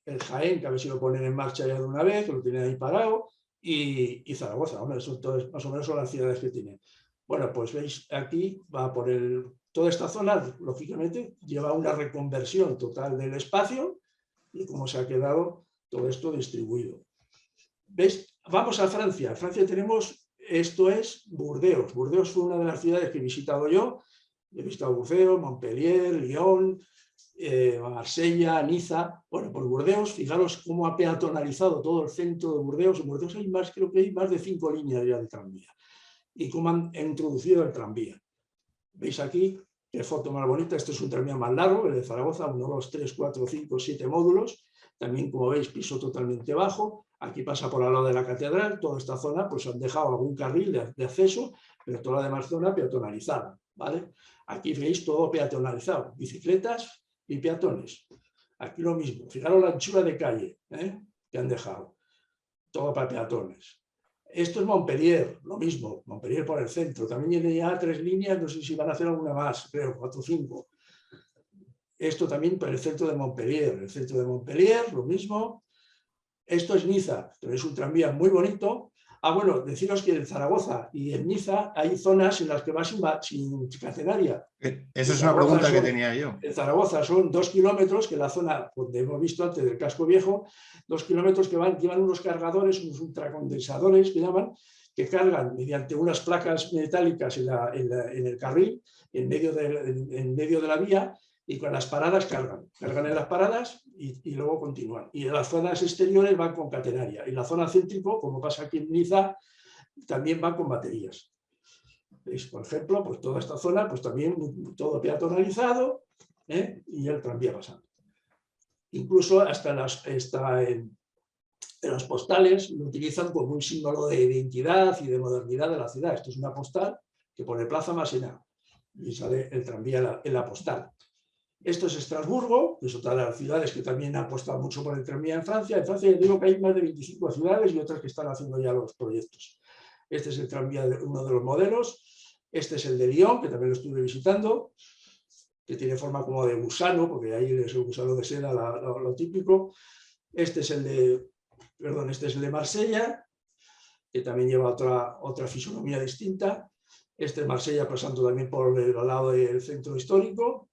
el Jaén, que a ver si lo ponen en marcha ya de una vez, que lo tienen ahí parado, y Zaragoza. Hombre, eso más o menos son las ciudades que tienen. Bueno, pues veis aquí, va por toda esta zona, lógicamente, lleva una reconversión total del espacio y cómo se ha quedado todo esto distribuido. ¿Veis? Vamos a Francia. En Francia tenemos, esto es Burdeos. Burdeos fue una de las ciudades que he visitado yo. He visitado Burdeos, Montpellier, Lyon, Marsella, Niza. Bueno, por Burdeos, fijaros cómo ha peatonalizado todo el centro de Burdeos. En Burdeos hay más, creo que hay más de 5 líneas ya de tranvía. Y cómo han introducido el tranvía. Veis aquí qué foto más bonita. Este es un tranvía más largo, el de Zaragoza, 1, 2, 3, 4, 5, 7 módulos. También, como veis, piso totalmente bajo. Aquí pasa por al lado de la catedral. Toda esta zona pues han dejado algún carril de acceso, pero toda la demás zona peatonalizada, ¿vale? Aquí veis todo peatonalizado, bicicletas y peatones. Aquí lo mismo. Fijaros la anchura de calle que han dejado. Todo para peatones. Esto es Montpellier, lo mismo, Montpellier por el centro. También tiene ya 3 líneas, no sé si van a hacer alguna más, creo, 4 o 5. Esto también por el centro de Montpellier. El centro de Montpellier, lo mismo. Esto es Niza, es un tranvía muy bonito. Bueno, deciros que en Zaragoza y en Niza hay zonas en las que va sin catenaria. Esa es una pregunta que tenía yo. En Zaragoza son 2 kilómetros, que la zona donde hemos visto antes del casco viejo, 2 kilómetros que llevan unos cargadores, unos ultracondensadores que llaman, que cargan mediante unas placas metálicas en el carril, en medio de la vía, y con las paradas cargan en las paradas y luego continúan. Y en las zonas exteriores van con catenaria. Y la zona céntrico, como pasa aquí en Niza, también van con baterías. ¿Veis? Por ejemplo, pues toda esta zona, pues también todo peatonalizado, y el tranvía pasando. Incluso hasta en las postales lo utilizan como un símbolo de identidad y de modernidad de la ciudad. Esto es una postal que pone Plaza Massenat y sale el tranvía en la postal. Esto es Estrasburgo, que es otra de las ciudades que también ha apostado mucho por el tranvía en Francia. En Francia digo que hay más de 25 ciudades y otras que están haciendo ya los proyectos. Este es el tranvía de uno de los modelos. Este es el de Lyon, que también lo estuve visitando, que tiene forma como de gusano, porque ahí es el gusano de seda, lo típico. Este es el de Marsella, que también lleva otra fisonomía distinta. Este es Marsella pasando también por el lado del centro histórico.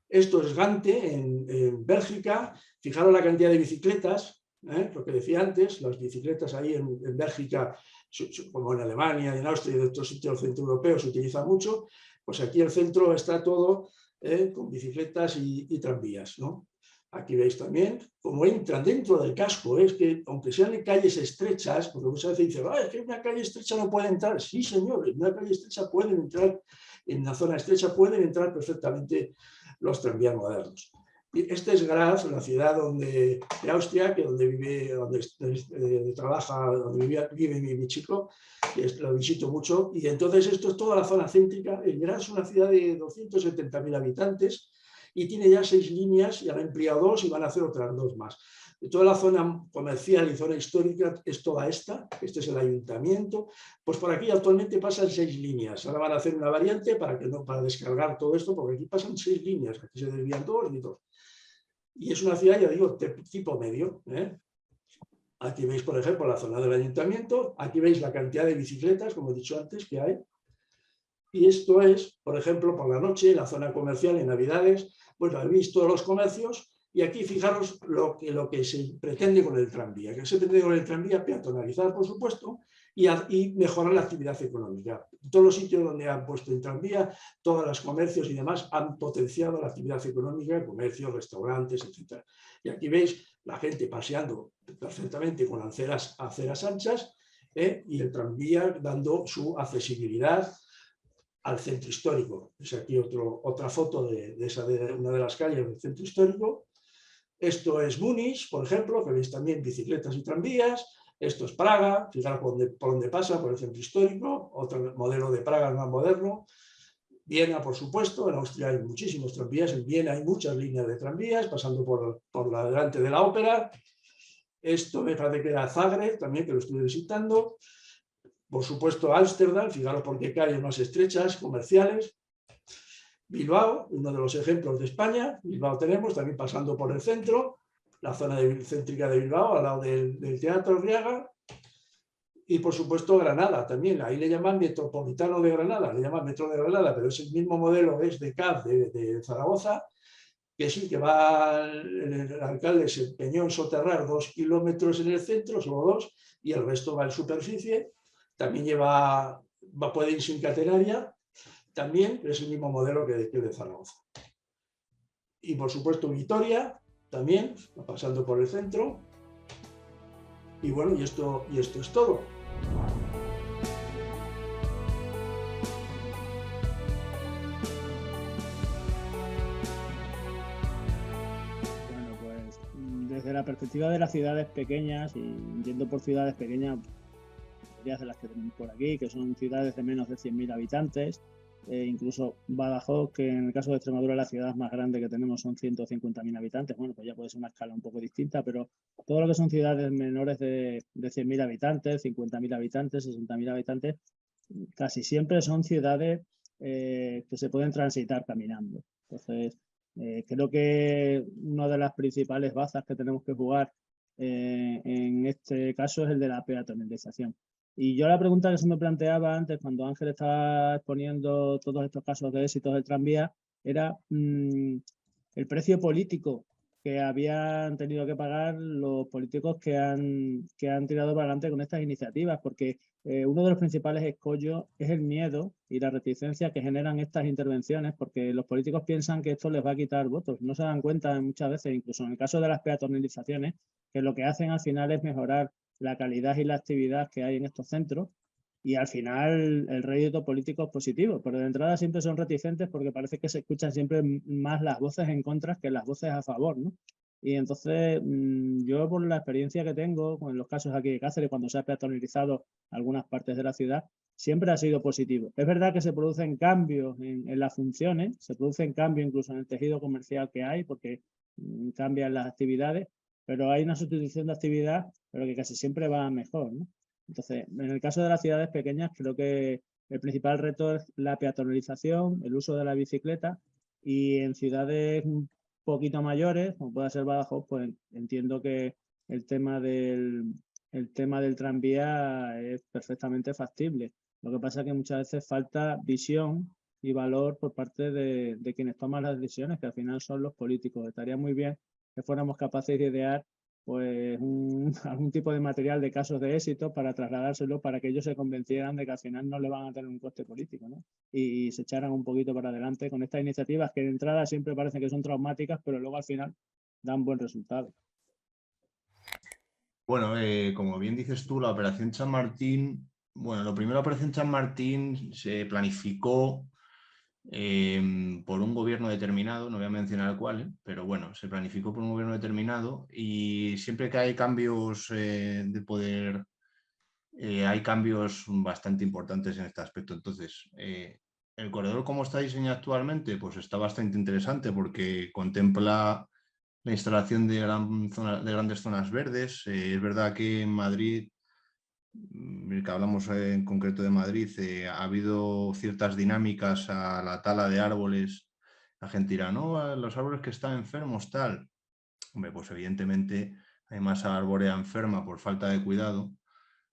Esto es Gante, en Bélgica. Fijaros la cantidad de bicicletas, lo que decía antes, las bicicletas ahí en Bélgica, como en Alemania y en Austria y en otros sitios centroeuropeos se utiliza mucho. Pues aquí el centro está todo con bicicletas y tranvías, ¿no? Aquí veis también cómo entran dentro del casco. Es que aunque sean en calles estrechas, porque muchas veces dicen, es que en una calle estrecha no puede entrar. Sí, señor, en una calle estrecha pueden entrar, en una zona estrecha pueden entrar perfectamente los tranvías modernos. Este es Graz, la ciudad de Austria, donde vive mi chico, que lo visito mucho. Y entonces esto es toda la zona céntrica. Graz es una ciudad de 270.000 habitantes y tiene ya 6 líneas, ya han ampliado 2 y van a hacer otras 2 más. Toda la zona comercial y zona histórica es toda esta. Este es el ayuntamiento. Pues por aquí actualmente pasan 6 líneas. Ahora van a hacer una variante para descargar todo esto, porque aquí pasan 6 líneas. Aquí se desvían 2 y 2. Y es una ciudad, ya digo, tipo medio. Aquí veis, por ejemplo, la zona del ayuntamiento. Aquí veis la cantidad de bicicletas, como he dicho antes, que hay. Y esto es, por ejemplo, por la noche, la zona comercial en Navidades. Pues habéis todos los comercios. Y aquí fijaros lo que se pretende con el tranvía. ¿Qué se pretende con el tranvía? Peatonalizar, por supuesto, y mejorar la actividad económica. En todos los sitios donde han puesto el tranvía, todos los comercios y demás han potenciado la actividad económica, comercios, restaurantes, etc. Y aquí veis la gente paseando perfectamente con aceras anchas, y el tranvía dando su accesibilidad al centro histórico. Es aquí otra foto de una de las calles del centro histórico. Esto es Múnich, por ejemplo, que veis también bicicletas y tranvías. Esto es Praga, fijaros por dónde pasa, por el centro histórico. Otro modelo de Praga más moderno. Viena, por supuesto, en Austria hay muchísimos tranvías. En Viena hay muchas líneas de tranvías, pasando por delante de la ópera. Esto me parece que era Zagreb, también, que lo estuve visitando. Por supuesto, Ámsterdam, fijaros por qué calles más estrechas, comerciales. Bilbao, uno de los ejemplos de España. Bilbao tenemos, también pasando por el centro, la zona céntrica de Bilbao, al lado del Teatro Arriaga. Y por supuesto Granada también, ahí le llaman Metropolitano de Granada, le llaman Metro de Granada, pero es el mismo modelo, es de CAF de Zaragoza, que sí, que el alcalde se empeñó en soterrar 2 kilómetros en el centro, solo 2, y el resto va en superficie. También puede ir sin catenaria, también es el mismo modelo que de Zaragoza. Y por supuesto Vitoria, también, pasando por el centro. Y bueno, y esto es todo. la perspectiva de las ciudades pequeñas, y entiendo por ciudades pequeñas de las que tenemos por aquí, que son ciudades de menos de 100.000 habitantes, incluso Badajoz, que en el caso de Extremadura la ciudad más grande que tenemos son 150.000 habitantes, bueno, pues ya puede ser una escala un poco distinta, pero todo lo que son ciudades menores de 100.000 habitantes, 50.000 habitantes, 60.000 habitantes, casi siempre son ciudades que se pueden transitar caminando. Entonces, creo que una de las principales bazas que tenemos que jugar en este caso es el de la peatonalización. Y yo la pregunta que se me planteaba antes, cuando Ángel estaba exponiendo todos estos casos de éxitos del tranvía, era el precio político que habían tenido que pagar los políticos que han tirado para adelante con estas iniciativas, porque uno de los principales escollos es el miedo y la reticencia que generan estas intervenciones, porque los políticos piensan que esto les va a quitar votos. No se dan cuenta muchas veces, incluso en el caso de las peatonalizaciones, que lo que hacen al final es mejorar la calidad y la actividad que hay en estos centros, y al final el rédito político es positivo, pero de entrada siempre son reticentes porque parece que se escuchan siempre más las voces en contra que las voces a favor, ¿no? Y entonces yo, por la experiencia que tengo con los casos aquí de Cáceres, cuando se ha peatonalizado algunas partes de la ciudad, siempre ha sido positivo. Es verdad que se producen cambios en las funciones, se producen cambios incluso en el tejido comercial que hay, porque cambian las actividades, pero hay una sustitución de actividad, pero que casi siempre va mejor, ¿no? Entonces, en el caso de las ciudades pequeñas, creo que el principal reto es la peatonalización, el uso de la bicicleta, y en ciudades un poquito mayores, como pueda ser Badajoz, pues entiendo que el tema del tranvía es perfectamente factible. Lo que pasa es que muchas veces falta visión y valor por parte de quienes toman las decisiones, que al final son los políticos. Estaría muy bien que fuéramos capaces de idear pues algún tipo de material de casos de éxito para trasladárselo, para que ellos se convencieran de que al final no le van a tener un coste político, ¿no? Y se echaran un poquito para adelante con estas iniciativas que de entrada siempre parecen que son traumáticas, pero luego al final dan buen resultado. Bueno, como bien dices tú, la Operación Chamartín, bueno, lo primero, la Operación Chamartín se planificó por un gobierno determinado, no voy a mencionar cuál, pero bueno, se planificó por un gobierno determinado, y siempre que hay cambios de poder, hay cambios bastante importantes en este aspecto. Entonces, el corredor, como está diseñado actualmente, pues está bastante interesante porque contempla la instalación de grandes zonas verdes. Es verdad que en Madrid, que hablamos en concreto de Madrid, ha habido ciertas dinámicas a la tala de árboles. La gente dirá, no, los árboles que están enfermos, tal. Hombre, pues evidentemente hay masa arbórea enferma por falta de cuidado,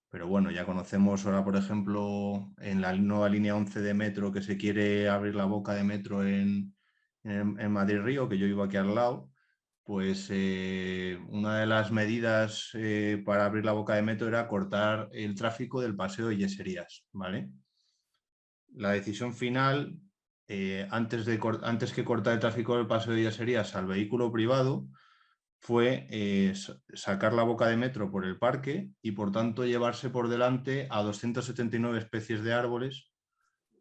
pero bueno, ya conocemos ahora, por ejemplo, en la nueva línea 11 de metro, que se quiere abrir la boca de metro en Madrid-Río, que yo vivo aquí al lado, pues una de las medidas para abrir la boca de metro era cortar el tráfico del paseo de Yeserías, ¿vale? La decisión final, antes que cortar el tráfico del paseo de Yeserías al vehículo privado, fue sacar la boca de metro por el parque y, por tanto, llevarse por delante a 279 especies de árboles,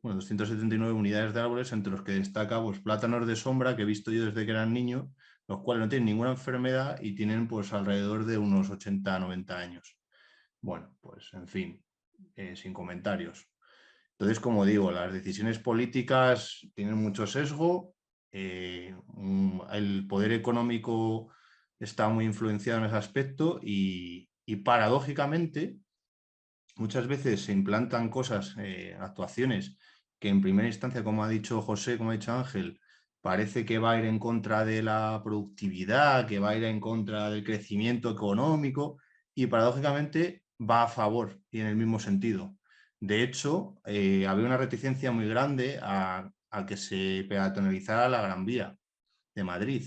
bueno, 279 unidades de árboles, entre los que destaca pues, plátanos de sombra, que he visto yo desde que eran niños, los cuales no tienen ninguna enfermedad y tienen pues alrededor de unos 80-90 años. Bueno, pues en fin, sin comentarios. Entonces, como digo, las decisiones políticas tienen mucho sesgo, el poder económico está muy influenciado en ese aspecto y paradójicamente muchas veces se implantan cosas, actuaciones que en primera instancia, como ha dicho José, como ha dicho Ángel, parece que va a ir en contra de la productividad, que va a ir en contra del crecimiento económico, y paradójicamente va a favor y en el mismo sentido. De hecho, había una reticencia muy grande a que se peatonalizara la Gran Vía de Madrid.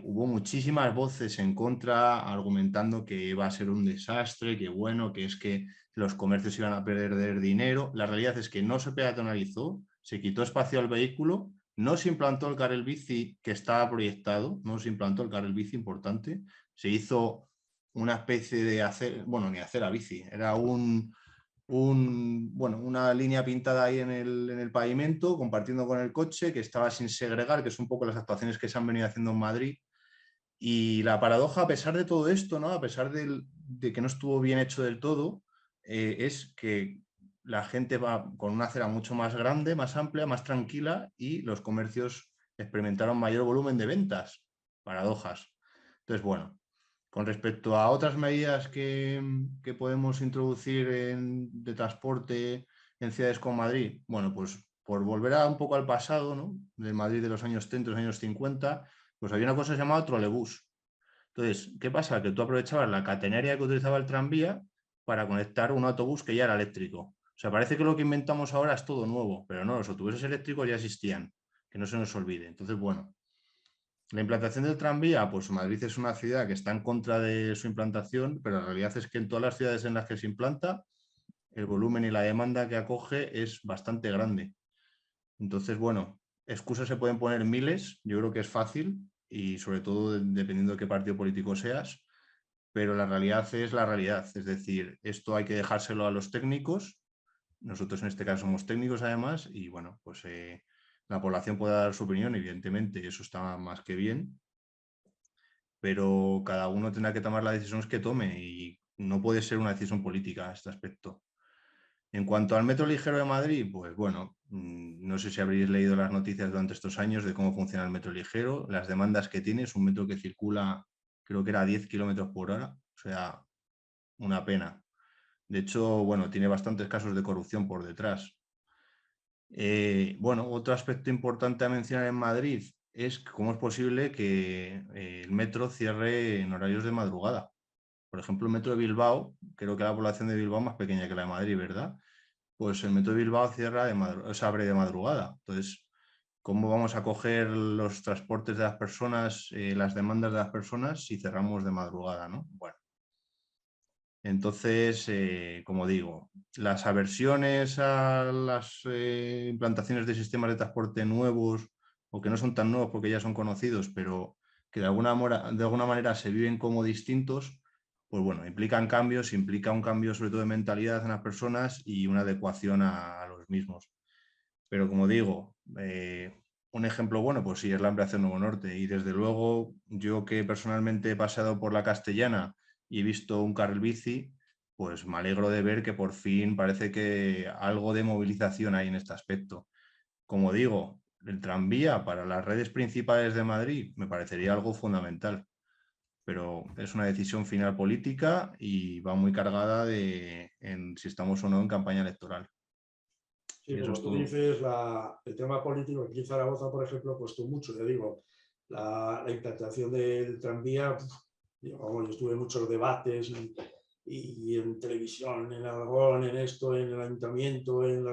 Hubo muchísimas voces en contra, argumentando que iba a ser un desastre, que bueno, que es que los comercios iban a perder dinero. La realidad es que no se peatonalizó, se quitó espacio al vehículo, no se implantó el carril bici que estaba proyectado, no se implantó el carril bici importante, se hizo una especie de bueno, ni acera bici, era una línea pintada ahí en el pavimento, compartiendo con el coche, que estaba sin segregar, que es un poco las actuaciones que se han venido haciendo en Madrid. Y la paradoja, a pesar de todo esto, ¿no? A pesar de que no estuvo bien hecho del todo, es que la gente va con una acera mucho más grande, más amplia, más tranquila y los comercios experimentaron mayor volumen de ventas. Paradojas. Entonces, bueno, con respecto a otras medidas que podemos introducir de transporte en ciudades como Madrid, bueno, pues por volver un poco al pasado, ¿no? De Madrid de los años 30, los años 50, pues había una cosa llamada trolebús. Entonces, ¿qué pasa? Que tú aprovechabas la catenaria que utilizaba el tranvía para conectar un autobús que ya era eléctrico. O sea, parece que lo que inventamos ahora es todo nuevo, pero no, los autobuses eléctricos ya existían, que no se nos olvide. Entonces, bueno, la implantación del tranvía, pues Madrid es una ciudad que está en contra de su implantación, pero la realidad es que en todas las ciudades en las que se implanta, el volumen y la demanda que acoge es bastante grande. Entonces, bueno, excusas se pueden poner miles, yo creo que es fácil y sobre todo dependiendo de qué partido político seas, pero la realidad es la realidad, es decir, esto hay que dejárselo a los técnicos, nosotros en este caso somos técnicos además y bueno, pues la población puede dar su opinión, evidentemente, y eso está más que bien, pero cada uno tendrá que tomar las decisiones que tome y no puede ser una decisión política este aspecto. En cuanto al metro ligero de Madrid, pues bueno, no sé si habréis leído las noticias durante estos años de cómo funciona el metro ligero, las demandas que tiene, es un metro que circula, creo que era a 10 kilómetros por hora, o sea, una pena. De hecho, bueno, tiene bastantes casos de corrupción por detrás. Bueno, otro aspecto importante a mencionar en Madrid es cómo es posible que el metro cierre en horarios de madrugada. Por ejemplo, el metro de Bilbao, creo que la población de Bilbao es más pequeña que la de Madrid, ¿verdad? Pues el metro de Bilbao cierra se abre de madrugada. Entonces, ¿cómo vamos a coger los transportes de las personas, las demandas de las personas si cerramos de madrugada, ¿no? Bueno, entonces, como digo, las aversiones a las implantaciones de sistemas de transporte nuevos o que no son tan nuevos porque ya son conocidos, pero que de alguna manera se viven como distintos, pues bueno, implican cambios, implica un cambio sobre todo de mentalidad en las personas y una adecuación a los mismos. Pero como digo, un ejemplo bueno, pues sí, es la ampliación Nuevo Norte. Y desde luego, yo que personalmente he pasado por la Castellana y he visto un carril bici, pues me alegro de ver que por fin parece que algo de movilización hay en este aspecto. Como digo, el tranvía para las redes principales de Madrid me parecería algo fundamental, pero es una decisión final política y va muy cargada en si estamos o no en campaña electoral. Sí, Y eso como es tú todo. dices, el tema político, aquí en Zaragoza, por ejemplo, ha puesto mucho, te digo, la implantación del tranvía, yo estuve en muchos debates y en televisión, en Aragón, en esto, en el ayuntamiento, en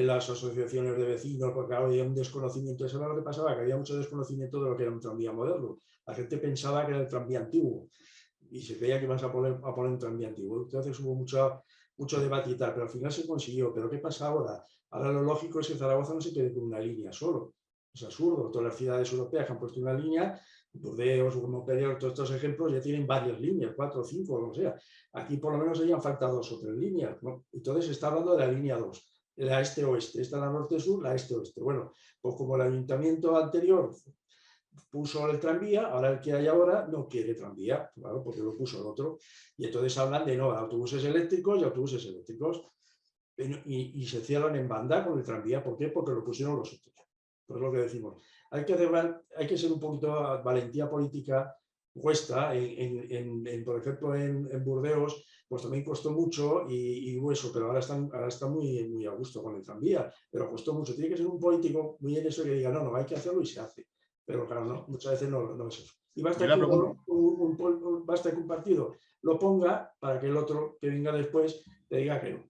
las asociaciones de vecinos, porque había un desconocimiento. Eso era lo que pasaba, que había mucho desconocimiento de lo que era un tranvía moderno. La gente pensaba que era el tranvía antiguo y se creía que ibas a poner un tranvía antiguo. Entonces hubo mucho debate y tal, pero al final se consiguió. ¿Pero qué pasa ahora? Ahora lo lógico es que Zaragoza no se quede con una línea solo. Es absurdo. Todas las ciudades europeas que han puesto una línea, Burdeos, Montpellier, todos estos ejemplos ya tienen varias líneas, 4 o 5, o como sea. Aquí por lo menos hayan faltado 2 o 3 líneas, ¿no? Entonces se está hablando de la línea 2, la este-oeste. Esta es la norte-sur, la este-oeste. Bueno, pues como el ayuntamiento anterior puso el tranvía, ahora el que hay ahora no quiere tranvía, claro, porque lo puso el otro. Y entonces hablan de no, autobuses eléctricos y autobuses eléctricos. Y se cierran en banda con el tranvía. ¿Por qué? Porque lo pusieron los otros. Pues es lo que decimos. Hay que ser un poquito valentía política. Cuesta, por ejemplo, en Burdeos, pues también costó mucho y hueso, pero ahora están muy a gusto con el tranvía, pero costó mucho. Tiene que ser un político muy en eso que diga, no, hay que hacerlo y se hace. Pero claro, no, muchas veces no es eso. Y Yo basta la que, pregunta, basta que un partido lo ponga para que el otro que venga después te diga que no.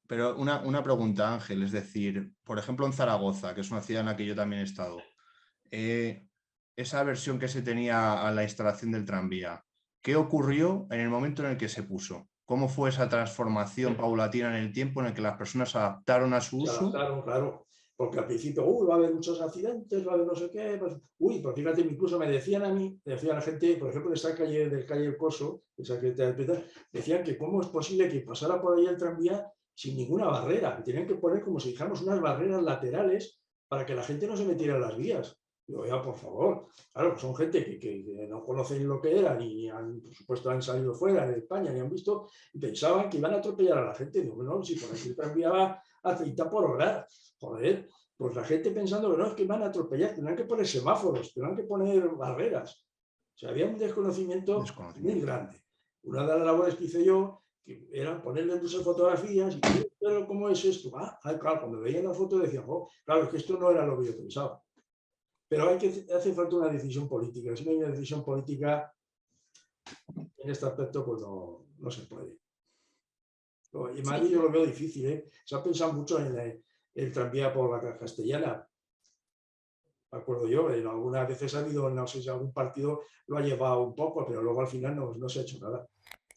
Pero una pregunta, Ángel, es decir, por ejemplo, en Zaragoza, que es una ciudad en la que yo también he estado, esa versión que se tenía a la instalación del tranvía, ¿qué ocurrió en el momento en el que se puso? ¿Cómo fue esa transformación paulatina en el tiempo en el que las personas se adaptaron a su Se uso? adaptaron, claro, porque al principio, va a haber muchos accidentes, va a haber no sé qué, pues fíjate, incluso me decían a mí, decía la gente, por ejemplo, de esa calle, del calle El Coso, esa que te decían que cómo es posible que pasara por ahí el tranvía sin ninguna barrera, que tenían que poner como si dijéramos unas barreras laterales para que la gente no se metiera en las vías. Digo, ya, por favor. Claro, pues son gente que no conocen lo que era, ni han, por supuesto han salido fuera de España, ni han visto, y pensaban que iban a atropellar a la gente. Digo, no, si por aquí el tranvía va a 30 por hora, joder, pues la gente pensando que no, es que van a atropellar, tendrán que poner semáforos, tendrán que poner barreras. O sea, había un desconocimiento muy grande. Una de las labores que hice yo, que era ponerle muchas fotografías y pero ¿cómo es esto? Claro, cuando veían la foto decían, oh, claro, es que esto no era lo que yo pensaba. Pero hace falta una decisión política. Si no hay una decisión política, en este aspecto, pues no se puede. Y Madrid yo lo veo difícil, ¿eh? Se ha pensado mucho en el tranvía por la Castellana. Me acuerdo yo, algunas veces ha habido, no sé si algún partido lo ha llevado un poco, pero luego al final no se ha hecho nada.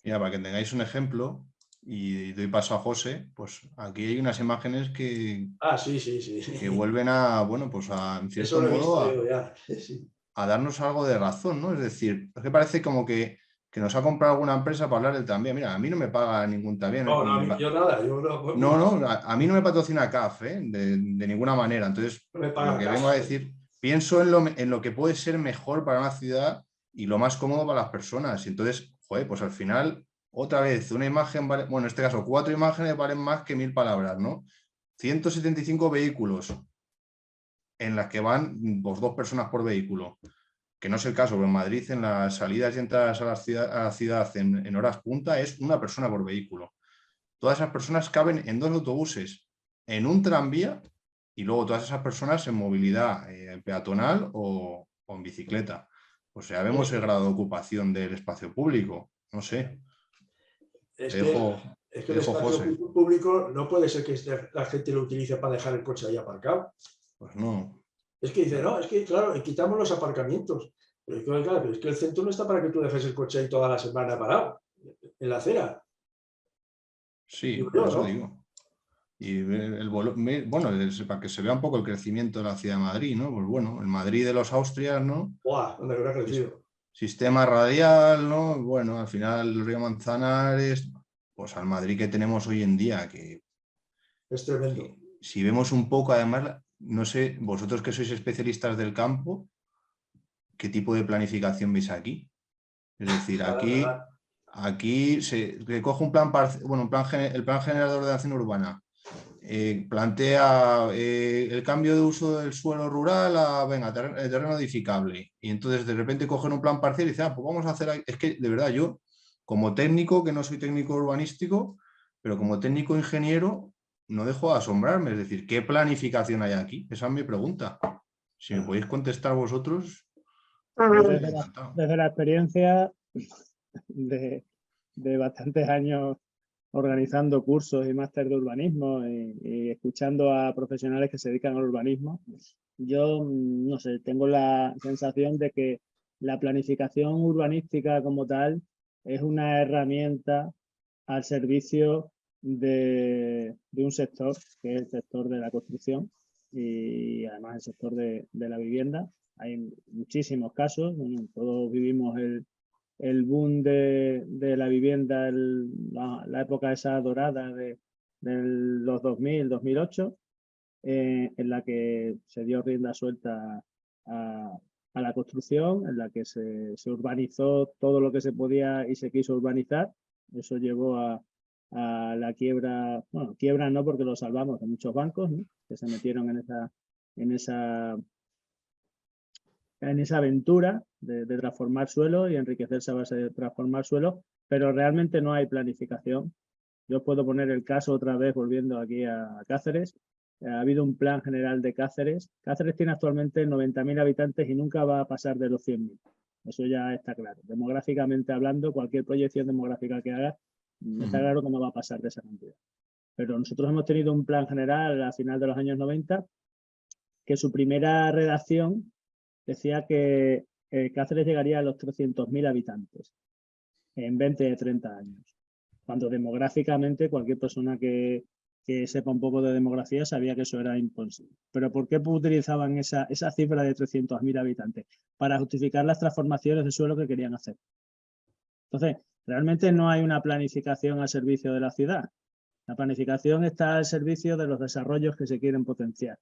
Mira, para que tengáis un ejemplo, y doy paso a José, pues aquí hay unas imágenes que, sí. que vuelven a, bueno, pues en cierto Eso lo he modo visto yo ya. Sí. a darnos algo de razón, ¿no? Es decir, es que parece como que nos ha comprado alguna empresa para hablar del tranvía. Mira, a mí no me paga ningún tranvía. Yo nada. A mí no me patrocina CAF, ¿eh? De ninguna manera. Entonces, no me lo paga que CAF. vengo a decir, pienso en lo que puede ser mejor para una ciudad y lo más cómodo para las personas. Y entonces, joder, pues al final, otra vez, una imagen vale, bueno, en este caso, 4 imágenes valen más que 1000 palabras, ¿no? 175 vehículos en las que van pues, 2 personas por vehículo, que no es el caso, pero en Madrid en las salidas y entradas a la ciudad en horas punta es una persona por vehículo. Todas esas personas caben en 2 autobuses, en un tranvía y luego todas esas personas en movilidad peatonal o en bicicleta. O sea, vemos el grado de ocupación del espacio público. No sé. Es Te que el dejo espacio José. público no puede ser que la gente lo utilice para dejar el coche ahí aparcado. Pues no. Es que dice, no, es que claro, quitamos los aparcamientos. Pero claro, es que el centro no está para que tú dejes el coche ahí toda la semana parado, en la acera. Sí, Digo por yo, eso ¿no? digo. Y bueno, para que se vea un poco el crecimiento de la ciudad de Madrid, ¿no? Pues bueno, el Madrid de los Austrias, ¿no? ¡Buah! ¿Dónde habrá crecido? Sistema radial, ¿no? Bueno, al final el río Manzanares, pues al Madrid que tenemos hoy en día, Es tremendo. que si vemos un poco, además, no sé, vosotros que sois especialistas del campo, ¿qué tipo de planificación veis aquí? Es decir, aquí se coge un plan, bueno, el plan general de ordenación urbana, plantea el cambio de uso del suelo rural a, venga, terreno edificable. Y entonces de repente cogen un plan parcial y dicen, pues vamos a hacer... Es que de verdad yo, como técnico, que no soy técnico urbanístico, pero como técnico ingeniero, no dejo de asombrarme. Es decir, ¿qué planificación hay aquí? Esa es mi pregunta. Si me podéis contestar vosotros, Yo encantado. desde la experiencia de bastantes años organizando cursos y máster de urbanismo y escuchando a profesionales que se dedican al urbanismo, yo, no sé, tengo la sensación de que la planificación urbanística como tal es una herramienta al servicio de un sector, que es el sector de la construcción y además el sector de la vivienda. Hay muchísimos casos, bueno, todos vivimos el boom de la vivienda, la época esa dorada de los 2000, 2008, en la que se dio rienda suelta a la construcción, en la que se urbanizó todo lo que se podía y se quiso urbanizar. Eso llevó a la quiebra, bueno, quiebra no porque lo salvamos de muchos bancos, ¿no? Que se metieron en esa aventura de transformar suelo y enriquecerse a base de transformar suelo, pero realmente no hay planificación. Yo os puedo poner el caso otra vez, volviendo aquí a Cáceres. Ha habido un plan general de Cáceres. Cáceres tiene actualmente 90.000 habitantes y nunca va a pasar de los 100.000. Eso ya está claro. Demográficamente hablando, cualquier proyección demográfica que haga, está claro que no va a pasar de esa cantidad. Pero nosotros hemos tenido un plan general a final de los años 90 que su primera redacción decía que Cáceres llegaría a los 300.000 habitantes en 20 o 30 años. Cuando demográficamente cualquier persona que sepa un poco de demografía sabía que eso era imposible. ¿Pero por qué utilizaban esa cifra de 300.000 habitantes? Para justificar las transformaciones de suelo que querían hacer. Entonces, realmente no hay una planificación al servicio de la ciudad. La planificación está al servicio de los desarrollos que se quieren potenciar.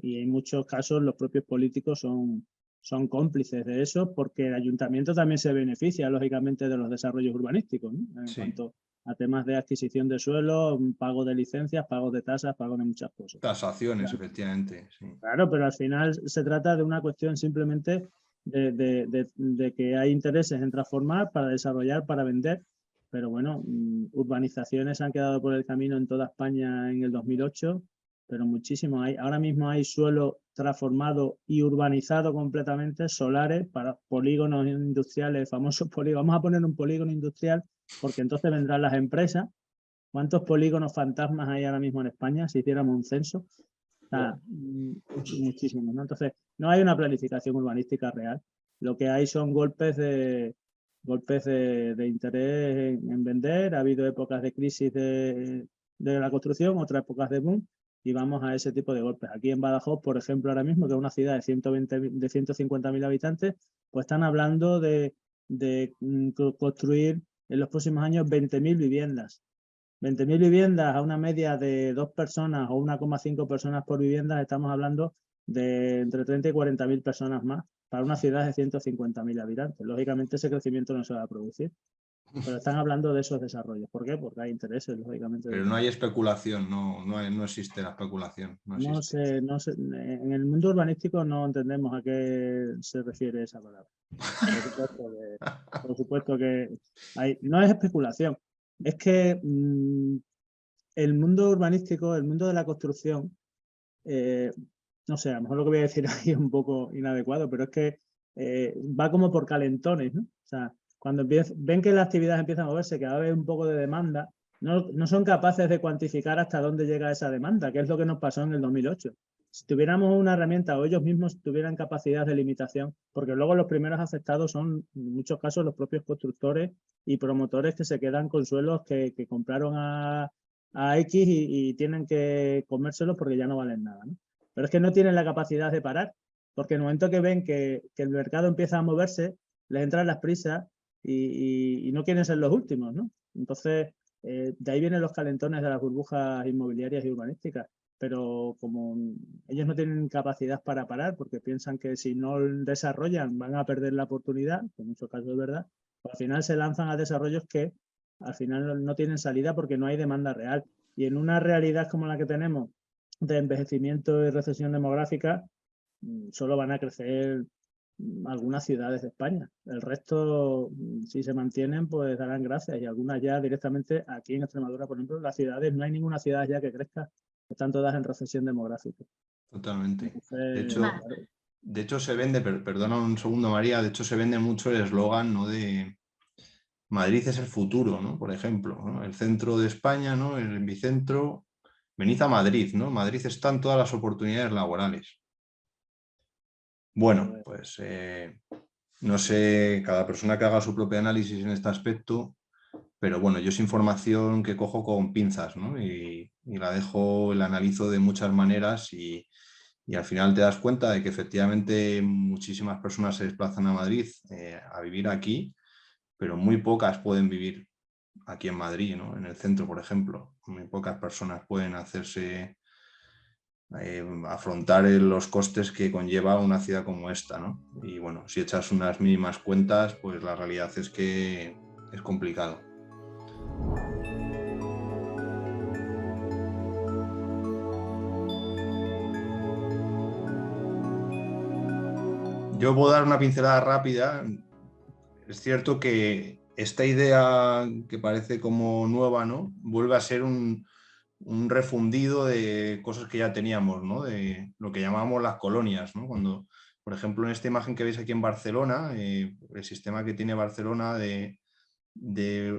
Y en muchos casos los propios políticos son cómplices de eso, porque el ayuntamiento también se beneficia, lógicamente, de los desarrollos urbanísticos, ¿no? En cuanto a temas de adquisición de suelo, pago de licencias, pago de tasas, pago de muchas cosas. Tasaciones, efectivamente. Sí. Claro, pero al final se trata de una cuestión simplemente de que hay intereses en transformar, para desarrollar, para vender. Pero bueno, urbanizaciones han quedado por el camino en toda España en el 2008, pero muchísimo. Ahora mismo hay suelo transformado y urbanizado completamente, solares, para polígonos industriales, famosos polígonos. Vamos a poner un polígono industrial, porque entonces vendrán las empresas. ¿Cuántos polígonos fantasmas hay ahora mismo en España si hiciéramos un censo? Muchísimos, ¿no? Entonces, no hay una planificación urbanística real. Lo que hay son golpes de interés en vender. Ha habido épocas de crisis de la construcción, otras épocas de boom, y vamos a ese tipo de golpes. Aquí en Badajoz, por ejemplo, ahora mismo, que es una ciudad de 150.000 habitantes, pues están hablando de construir en los próximos años 20.000 viviendas. 20.000 viviendas a una media de 2 personas o 1,5 personas por vivienda, estamos hablando de entre 30 y 40.000 personas más para una ciudad de 150.000 habitantes. Lógicamente ese crecimiento no se va a producir, pero están hablando de esos desarrollos. ¿Por qué? Porque hay intereses, lógicamente. Pero no hay especulación, no existe la especulación. No sé, en el mundo urbanístico no entendemos a qué se refiere esa palabra. Por supuesto que no es especulación. Es que el mundo urbanístico, el mundo de la construcción, no sé, a lo mejor lo que voy a decir ahí es un poco inadecuado, pero es que va como por calentones, ¿no? O sea, cuando ven que la actividad empieza a moverse, que va a haber un poco de demanda, no son capaces de cuantificar hasta dónde llega esa demanda, que es lo que nos pasó en el 2008. Si tuviéramos una herramienta o ellos mismos tuvieran capacidad de limitación, porque luego los primeros afectados son, en muchos casos, los propios constructores y promotores que se quedan con suelos que compraron a X y tienen que comérselos porque ya no valen nada, ¿no? Pero es que no tienen la capacidad de parar, porque en el momento que ven que el mercado empieza a moverse, les entran las prisas y no quieren ser los últimos, ¿no? Entonces, de ahí vienen los calentones de las burbujas inmobiliarias y urbanísticas. Pero como ellos no tienen capacidad para parar, porque piensan que si no desarrollan van a perder la oportunidad, que en muchos casos es verdad, pues al final se lanzan a desarrollos que al final no tienen salida porque no hay demanda real. Y en una realidad como la que tenemos de envejecimiento y recesión demográfica, solo van a crecer algunas ciudades de España. El resto, si se mantienen, pues darán gracias. Y algunas ya directamente, aquí en Extremadura, por ejemplo, las ciudades, no hay ninguna ciudad ya que crezca. Están todas en recesión demográfica. Totalmente. Entonces, de hecho se vende, perdona un segundo María, de hecho se vende mucho el eslogan, ¿no?, de Madrid es el futuro, ¿no? Por ejemplo, ¿no? El centro de España, ¿no? El bicentro, venid a Madrid, ¿no? Madrid están todas las oportunidades laborales. Bueno, pues no sé, cada persona que haga su propio análisis en este aspecto, pero bueno, yo es información que cojo con pinzas, ¿no? Y la analizo de muchas maneras y al final te das cuenta de que efectivamente muchísimas personas se desplazan a Madrid a vivir aquí, pero muy pocas pueden vivir aquí en Madrid, ¿no? En el centro, por ejemplo. Muy pocas personas pueden afrontar los costes que conlleva una ciudad como esta, ¿no? Y bueno, si echas unas mínimas cuentas, pues la realidad es que es complicado. Yo puedo dar una pincelada rápida. Es cierto que esta idea que parece como nueva, ¿no?, vuelve a ser un refundido de cosas que ya teníamos, ¿no?, de lo que llamamos las colonias, ¿no? Cuando, por ejemplo, en esta imagen que veis aquí en Barcelona, el sistema que tiene Barcelona de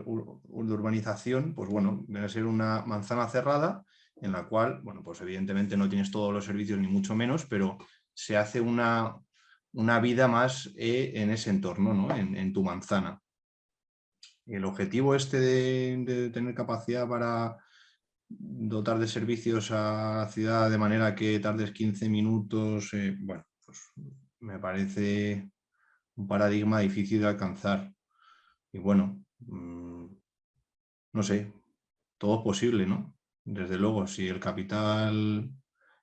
urbanización, pues bueno, debe ser una manzana cerrada en la cual, bueno, pues evidentemente no tienes todos los servicios ni mucho menos, pero se hace una vida más en ese entorno, ¿no?, en tu manzana. El objetivo este de tener capacidad para dotar de servicios a la ciudad de manera que tardes 15 minutos, bueno, pues me parece un paradigma difícil de alcanzar. Y bueno, no sé, todo es posible, ¿no? Desde luego, si el capital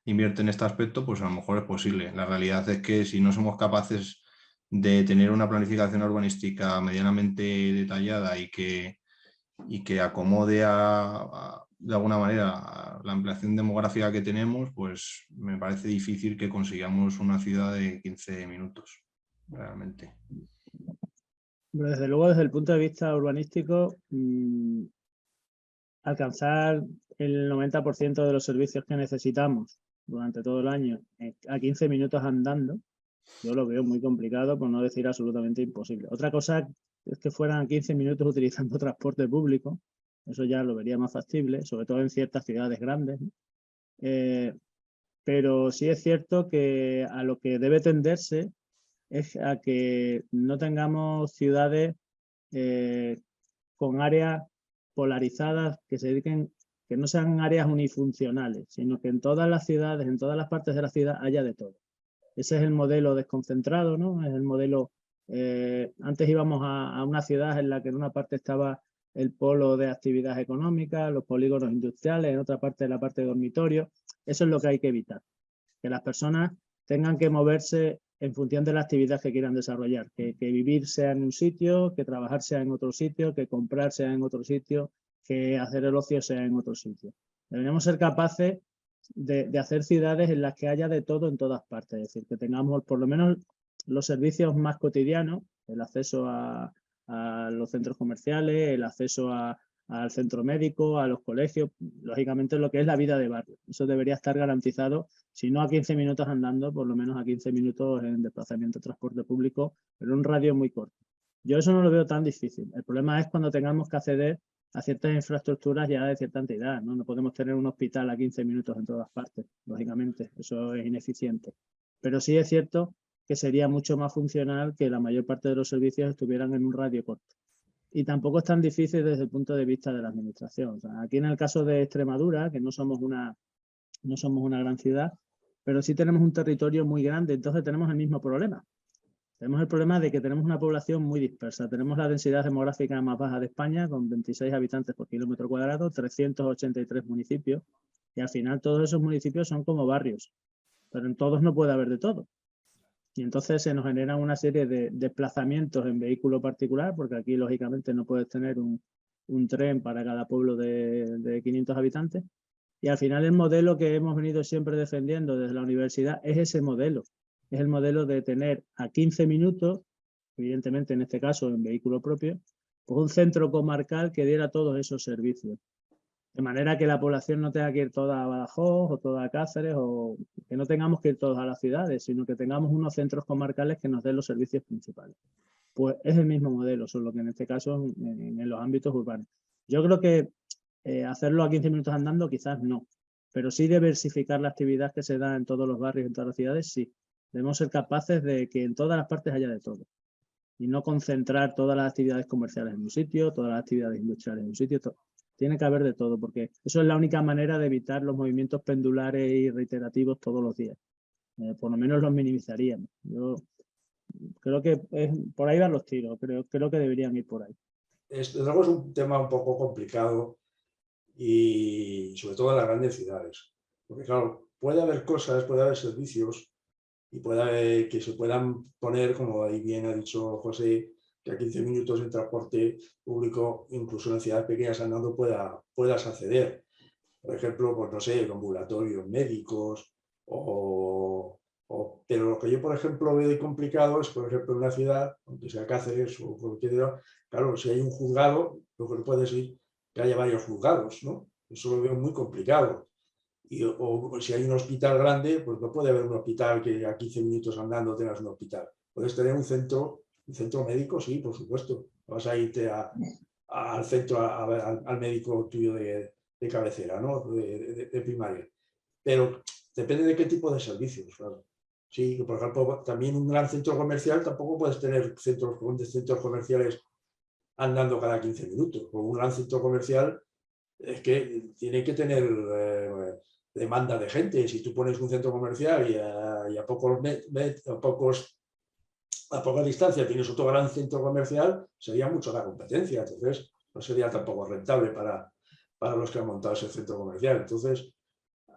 invierte en este aspecto, pues a lo mejor es posible. La realidad es que si no somos capaces de tener una planificación urbanística medianamente detallada y que acomode de alguna manera a la ampliación demográfica que tenemos, pues me parece difícil que consigamos una ciudad de 15 minutos, realmente. Desde luego, desde el punto de vista urbanístico, alcanzar el 90% de los servicios que necesitamos durante todo el año a 15 minutos andando, yo lo veo muy complicado, por no decir absolutamente imposible. Otra cosa es que fueran 15 minutos utilizando transporte público, eso ya lo vería más factible, sobre todo en ciertas ciudades grandes, ¿no? Pero sí es cierto que a lo que debe tenderse es a que no tengamos ciudades con áreas polarizadas que se dediquen, que no sean áreas unifuncionales, sino que en todas las ciudades, en todas las partes de la ciudad haya de todo. Ese es el modelo desconcentrado, ¿no? Es el modelo, antes íbamos a una ciudad en la que en una parte estaba el polo de actividad económica, los polígonos industriales, en otra parte la parte de dormitorio. Eso es lo que hay que evitar, que las personas tengan que moverse en función de la actividad que quieran desarrollar, que vivir sea en un sitio, que trabajar sea en otro sitio, que comprar sea en otro sitio, que hacer el ocio sea en otro sitio. Deberíamos ser capaces de hacer ciudades en las que haya de todo en todas partes, es decir, que tengamos por lo menos los servicios más cotidianos, el acceso a los centros comerciales, el acceso al centro médico, a los colegios, lógicamente lo que es la vida de barrio. Eso debería estar garantizado, si no a 15 minutos andando, por lo menos a 15 minutos en desplazamiento de transporte público, pero en un radio muy corto. Yo eso no lo veo tan difícil. El problema es cuando tengamos que acceder a ciertas infraestructuras ya de cierta entidad, ¿no? No podemos tener un hospital a 15 minutos en todas partes, lógicamente, eso es ineficiente. Pero sí es cierto que sería mucho más funcional que la mayor parte de los servicios estuvieran en un radio corto. Y tampoco es tan difícil desde el punto de vista de la administración. O sea, aquí en el caso de Extremadura, que no somos una gran ciudad, pero sí tenemos un territorio muy grande, entonces tenemos el mismo problema. Tenemos el problema de que tenemos una población muy dispersa. Tenemos la densidad demográfica más baja de España, con 26 habitantes por kilómetro cuadrado, 383 municipios, y al final todos esos municipios son como barrios, pero en todos no puede haber de todo. Y entonces se nos generan una serie de desplazamientos en vehículo particular, porque aquí lógicamente no puedes tener un tren para cada pueblo de 500 habitantes. Y al final el modelo que hemos venido siempre defendiendo desde la universidad es ese modelo. Es el modelo de tener a 15 minutos, evidentemente en este caso en vehículo propio, pues un centro comarcal que diera todos esos servicios. De manera que la población no tenga que ir toda a Badajoz o toda a Cáceres, o que no tengamos que ir todos a las ciudades, sino que tengamos unos centros comarcales que nos den los servicios principales. Pues es el mismo modelo, solo que en este caso en los ámbitos urbanos. Yo creo que hacerlo a 15 minutos andando quizás no, pero sí diversificar la actividad que se da en todos los barrios, en todas las ciudades, sí. Debemos ser capaces de que en todas las partes haya de todo y no concentrar todas las actividades comerciales en un sitio, todas las actividades industriales en un sitio. Tiene que haber de todo, porque eso es la única manera de evitar los movimientos pendulares y reiterativos todos los días. Por lo menos los minimizaríamos. Yo creo que por ahí van los tiros, creo que deberían ir por ahí. Desde luego es un tema un poco complicado y sobre todo en las grandes ciudades. Porque claro, puede haber cosas, puede haber servicios y puede haber que se puedan poner, como ahí bien ha dicho José, que a 15 minutos en transporte público, incluso en ciudades pequeñas andando, puedas acceder. Por ejemplo, pues no sé, ambulatorios médicos pero lo que yo, por ejemplo, veo complicado es, por ejemplo, en una ciudad, aunque sea Cáceres o cualquier otra, claro, si hay un juzgado, lo que no puede ser que haya varios juzgados, ¿no? Eso lo veo muy complicado. O si hay un hospital grande, pues no puede haber un hospital que a 15 minutos andando tengas un hospital. Puedes tener un centro médico, sí, por supuesto. Vas a irte al centro, al médico tuyo de cabecera, ¿no? De primaria. Pero depende de qué tipo de servicios, claro. Sí, por ejemplo, también un gran centro comercial tampoco puedes tener centros comerciales andando cada 15 minutos. O un gran centro comercial es que tiene que tener demanda de gente. Si tú pones un centro comercial y a poca distancia tienes otro gran centro comercial, sería mucho la competencia. Entonces, no sería tampoco rentable para los que han montado ese centro comercial. Entonces,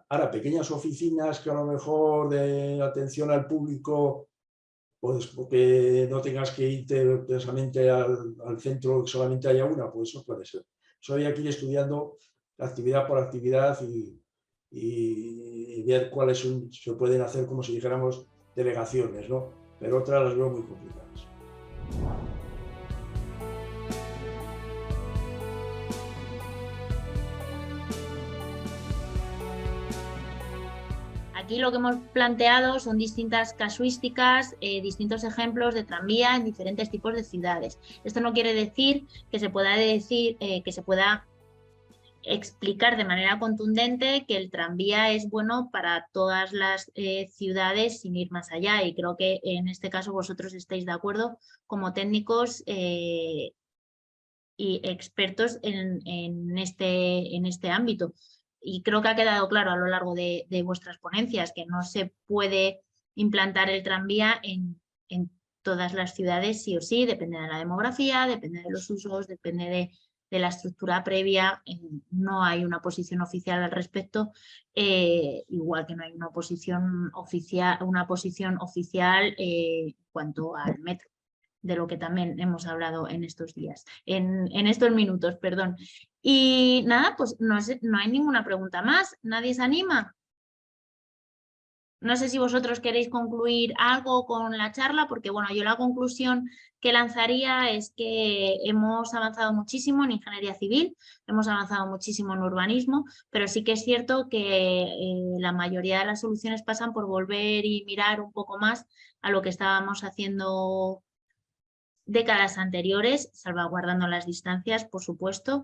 Ahora, pequeñas oficinas que a lo mejor de atención al público, pues porque no tengas que irte precisamente al centro que solamente haya una, pues eso puede ser. Eso había que ir estudiando actividad por actividad y ver cuáles se pueden hacer, como si dijéramos, delegaciones, ¿no? Pero otras las veo muy complicadas. Aquí lo que hemos planteado son distintas casuísticas, distintos ejemplos de tranvía en diferentes tipos de ciudades. Esto no quiere decir que se pueda explicar de manera contundente que el tranvía es bueno para todas las ciudades sin ir más allá, y creo que en este caso vosotros estáis de acuerdo como técnicos y expertos en este ámbito. Y creo que ha quedado claro a lo largo de vuestras ponencias que no se puede implantar el tranvía en todas las ciudades sí o sí, depende de la demografía, depende de los usos, depende de la estructura previa. No hay una posición oficial al respecto, igual que no hay una posición oficial en cuanto al metro, de lo que también hemos hablado en estos días, en estos minutos, perdón. Y nada, pues no hay ninguna pregunta más. ¿Nadie se anima? No sé si vosotros queréis concluir algo con la charla, porque bueno, yo la conclusión que lanzaría es que hemos avanzado muchísimo en ingeniería civil, hemos avanzado muchísimo en urbanismo, pero sí que es cierto que la mayoría de las soluciones pasan por volver y mirar un poco más a lo que estábamos haciendo décadas anteriores, salvaguardando las distancias, por supuesto,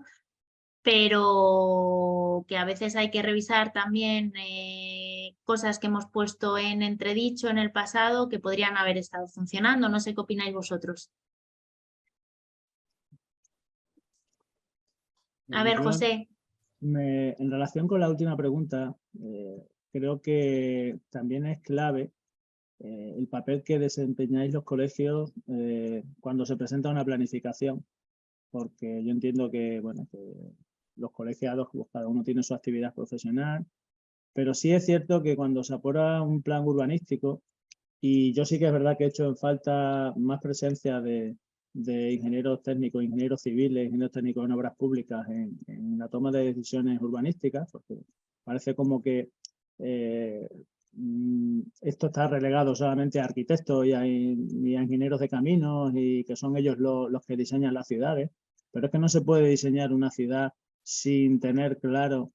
pero que a veces hay que revisar también cosas que hemos puesto en entredicho en el pasado que podrían haber estado funcionando. No sé qué opináis vosotros. A ver, José. En relación con la última pregunta, creo que también es clave el papel que desempeñáis los colegios cuando se presenta una planificación, porque yo entiendo que, bueno, que los colegiados, pues, cada uno tiene su actividad profesional, pero sí es cierto que cuando se aprueba un plan urbanístico, y yo sí que es verdad que he hecho en falta más presencia de ingenieros técnicos, ingenieros civiles, ingenieros técnicos en obras públicas en la toma de decisiones urbanísticas, porque parece como que esto está relegado solamente a arquitectos y a ingenieros de caminos, y que son ellos los que diseñan las ciudades, pero es que no se puede diseñar una ciudad sin tener claro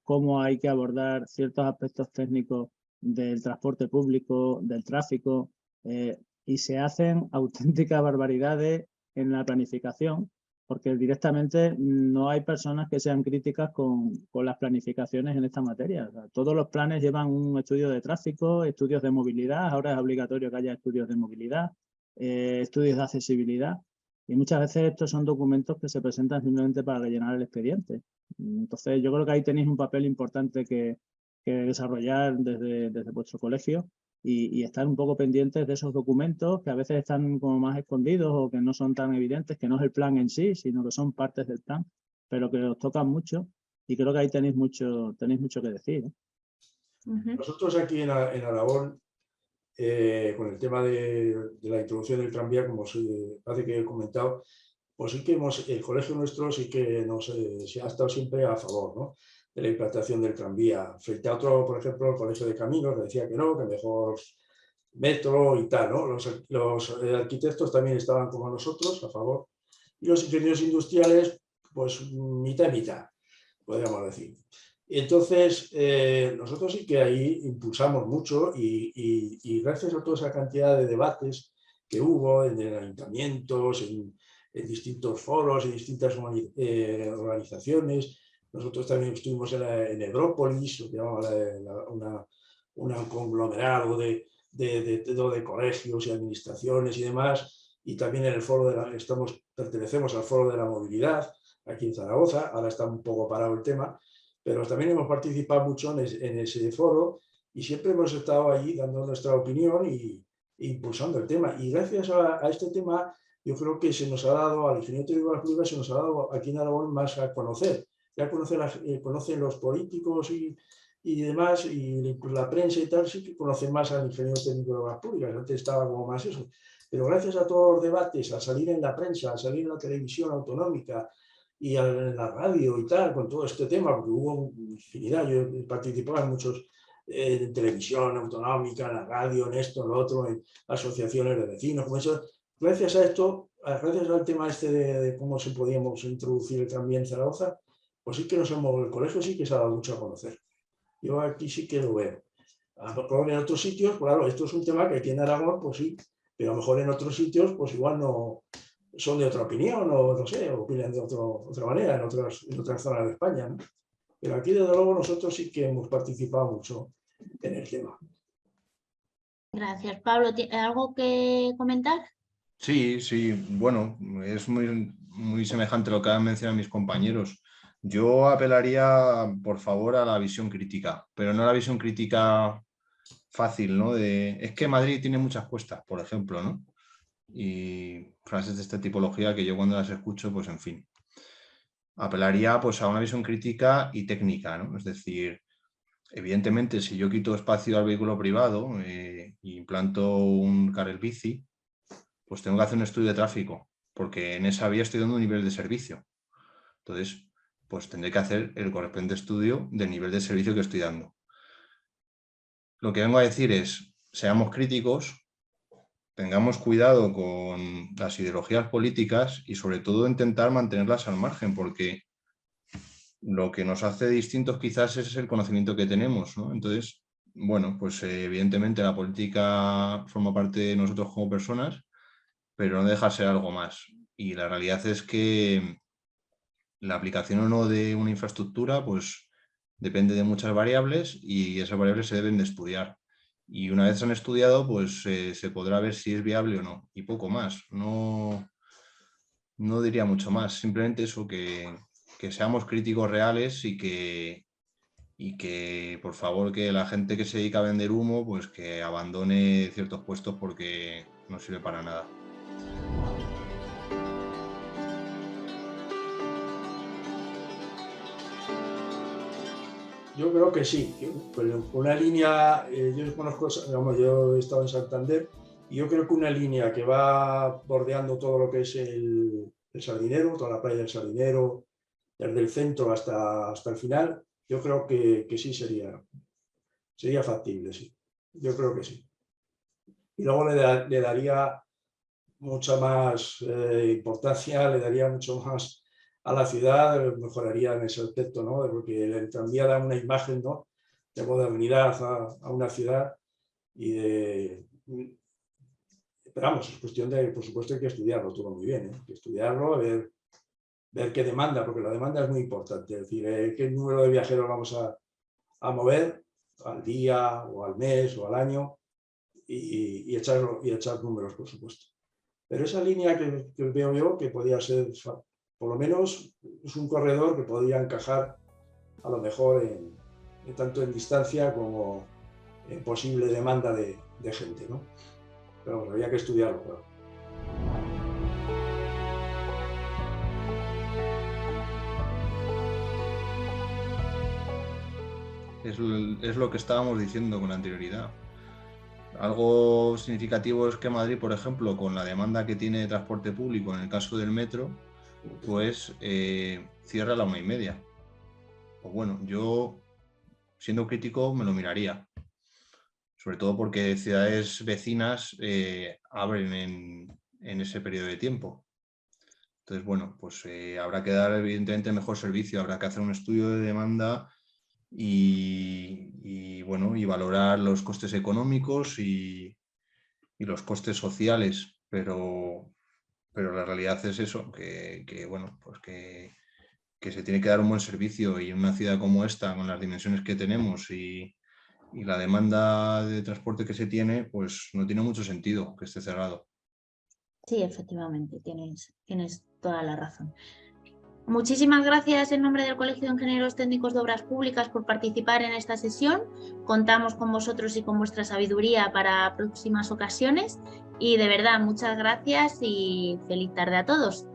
cómo hay que abordar ciertos aspectos técnicos del transporte público, del tráfico, y se hacen auténticas barbaridades en la planificación, porque directamente no hay personas que sean críticas con las planificaciones en esta materia. O sea, todos los planes llevan un estudio de tráfico, estudios de movilidad, ahora es obligatorio que haya estudios de movilidad, estudios de accesibilidad, y muchas veces estos son documentos que se presentan simplemente para rellenar el expediente. Entonces yo creo que ahí tenéis un papel importante que desarrollar desde vuestro colegio, y estar un poco pendientes de esos documentos que a veces están como más escondidos o que no son tan evidentes, que no es el plan en sí, sino que son partes del plan, pero que os tocan mucho, y creo que ahí tenéis mucho que decir, ¿eh? Nosotros aquí en Aragón, con el tema de la introducción del tranvía, como parece que he comentado, pues sí que el colegio nuestro sí que se ha estado siempre a favor, ¿no?, de la implantación del tranvía, frente a otro, por ejemplo, el Colegio de Caminos, que decía que no, que mejor metro y tal, ¿no? Los arquitectos también estaban como nosotros a favor, y los ingenieros industriales, pues mitad y mitad, podríamos decir. Y entonces, nosotros sí que ahí impulsamos mucho, y gracias a toda esa cantidad de debates que hubo en ayuntamientos, en distintos foros, en distintas organizaciones. Nosotros también estuvimos en Ebrópolis, lo que llamaba un conglomerado de colegios y administraciones y demás, y también en el foro pertenecemos al foro de la movilidad aquí en Zaragoza. Ahora está un poco parado el tema, pero también hemos participado mucho en ese foro, y siempre hemos estado allí dando nuestra opinión y impulsando el tema. Y gracias a este tema, yo creo que se nos ha dado, al ingeniero técnico de las públicas, se nos ha dado aquí en Aragón más a conocer. Ya conocen los políticos y y demás, y pues la prensa y tal, sí que conocen más al ingeniero técnico de obras públicas. Antes estaba como más eso. Pero gracias a todos los debates, a salir en la prensa, a salir en la televisión autonómica y en la radio y tal, con todo este tema, porque hubo infinidad, yo participaba en muchos, en televisión autonómica, en la radio, en esto, en lo otro, en asociaciones de vecinos, como eso. Gracias a esto, gracias al tema este de cómo se podíamos introducir el tranvía en Zaragoza, pues sí que el colegio sí que se ha dado mucho a conocer. Yo aquí sí que lo veo. A lo mejor en otros sitios, claro, esto es un tema que aquí en Aragón, pues sí, pero a lo mejor en otros sitios, pues igual no son de otra opinión, o no sé, opinan de otra manera en otras zonas de España, ¿no? Pero aquí, desde luego, nosotros sí que hemos participado mucho en el tema. Gracias. Pablo, ¿algo que comentar? Sí, sí, bueno, es muy semejante a lo que han mencionado mis compañeros. Yo apelaría, por favor, a la visión crítica, pero no a la visión crítica fácil, ¿no? Es que Madrid tiene muchas cuestas, por ejemplo, ¿no? Y frases de esta tipología que yo cuando las escucho, pues en fin. Apelaría pues a una visión crítica y técnica, ¿no? Es decir, evidentemente, si yo quito espacio al vehículo privado e implanto un carril bici, pues tengo que hacer un estudio de tráfico, porque en esa vía estoy dando un nivel de servicio. Entonces, pues tendré que hacer el correspondiente estudio del nivel de servicio que estoy dando. Lo que vengo a decir es, seamos críticos, tengamos cuidado con las ideologías políticas y sobre todo intentar mantenerlas al margen, porque lo que nos hace distintos quizás es el conocimiento que tenemos, ¿no? Entonces, bueno, pues evidentemente la política forma parte de nosotros como personas, pero no deja de ser algo más. Y la realidad es que la aplicación o no de una infraestructura, pues depende de muchas variables y esas variables se deben de estudiar. Y una vez se han estudiado, pues se podrá ver si es viable o no. Y poco más. No diría mucho más. Simplemente eso, que seamos críticos reales y que, por favor, que la gente que se dedica a vender humo, pues que abandone ciertos puestos porque no sirve para nada. Yo creo que sí, una línea, yo conozco, digamos, yo he estado en Santander, y yo creo que una línea que va bordeando todo lo que es el Sardinero, toda la playa del Sardinero, desde el centro hasta el final, yo creo que sí sería factible, sí. Yo creo que sí. Y luego le daría mucha más importancia, le daría mucho más a la ciudad, mejoraría en ese aspecto, ¿no? Porque el tranvía da una imagen, ¿no?, de modernidad a una ciudad y de... Pero vamos, es cuestión de, por supuesto, hay que estudiarlo todo muy bien, ¿eh? Hay que estudiarlo, ver qué demanda, porque la demanda es muy importante, es decir, qué número de viajeros vamos a mover al día o al mes o al año y echar números, por supuesto. Pero esa línea que veo yo que podría ser, por lo menos, es un corredor que podría encajar a lo mejor tanto en distancia como en posible demanda de gente, ¿no? Pero bueno, habría que estudiarlo, claro. Es lo que estábamos diciendo con anterioridad. Algo significativo es que Madrid, por ejemplo, con la demanda que tiene de transporte público, en el caso del metro, pues cierra a la 1:30. Pues bueno, yo, siendo crítico, me lo miraría. Sobre todo porque ciudades vecinas abren en ese periodo de tiempo. Entonces, bueno, pues habrá que dar evidentemente mejor servicio, habrá que hacer un estudio de demanda y bueno, y valorar los costes económicos y los costes sociales, pero la realidad es eso, que bueno, pues que se tiene que dar un buen servicio, y en una ciudad como esta, con las dimensiones que tenemos y la demanda de transporte que se tiene, pues no tiene mucho sentido que esté cerrado. Sí, efectivamente, tienes toda la razón. Muchísimas gracias en nombre del Colegio de Ingenieros Técnicos de Obras Públicas por participar en esta sesión. Contamos con vosotros y con vuestra sabiduría para próximas ocasiones. Y de verdad, muchas gracias y feliz tarde a todos.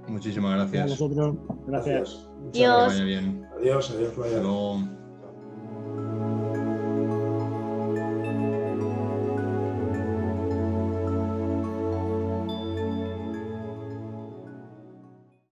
Muchísimas gracias. A vosotros, gracias. Muchas Que gracias. vaya bien. Adiós, adiós. Hasta luego.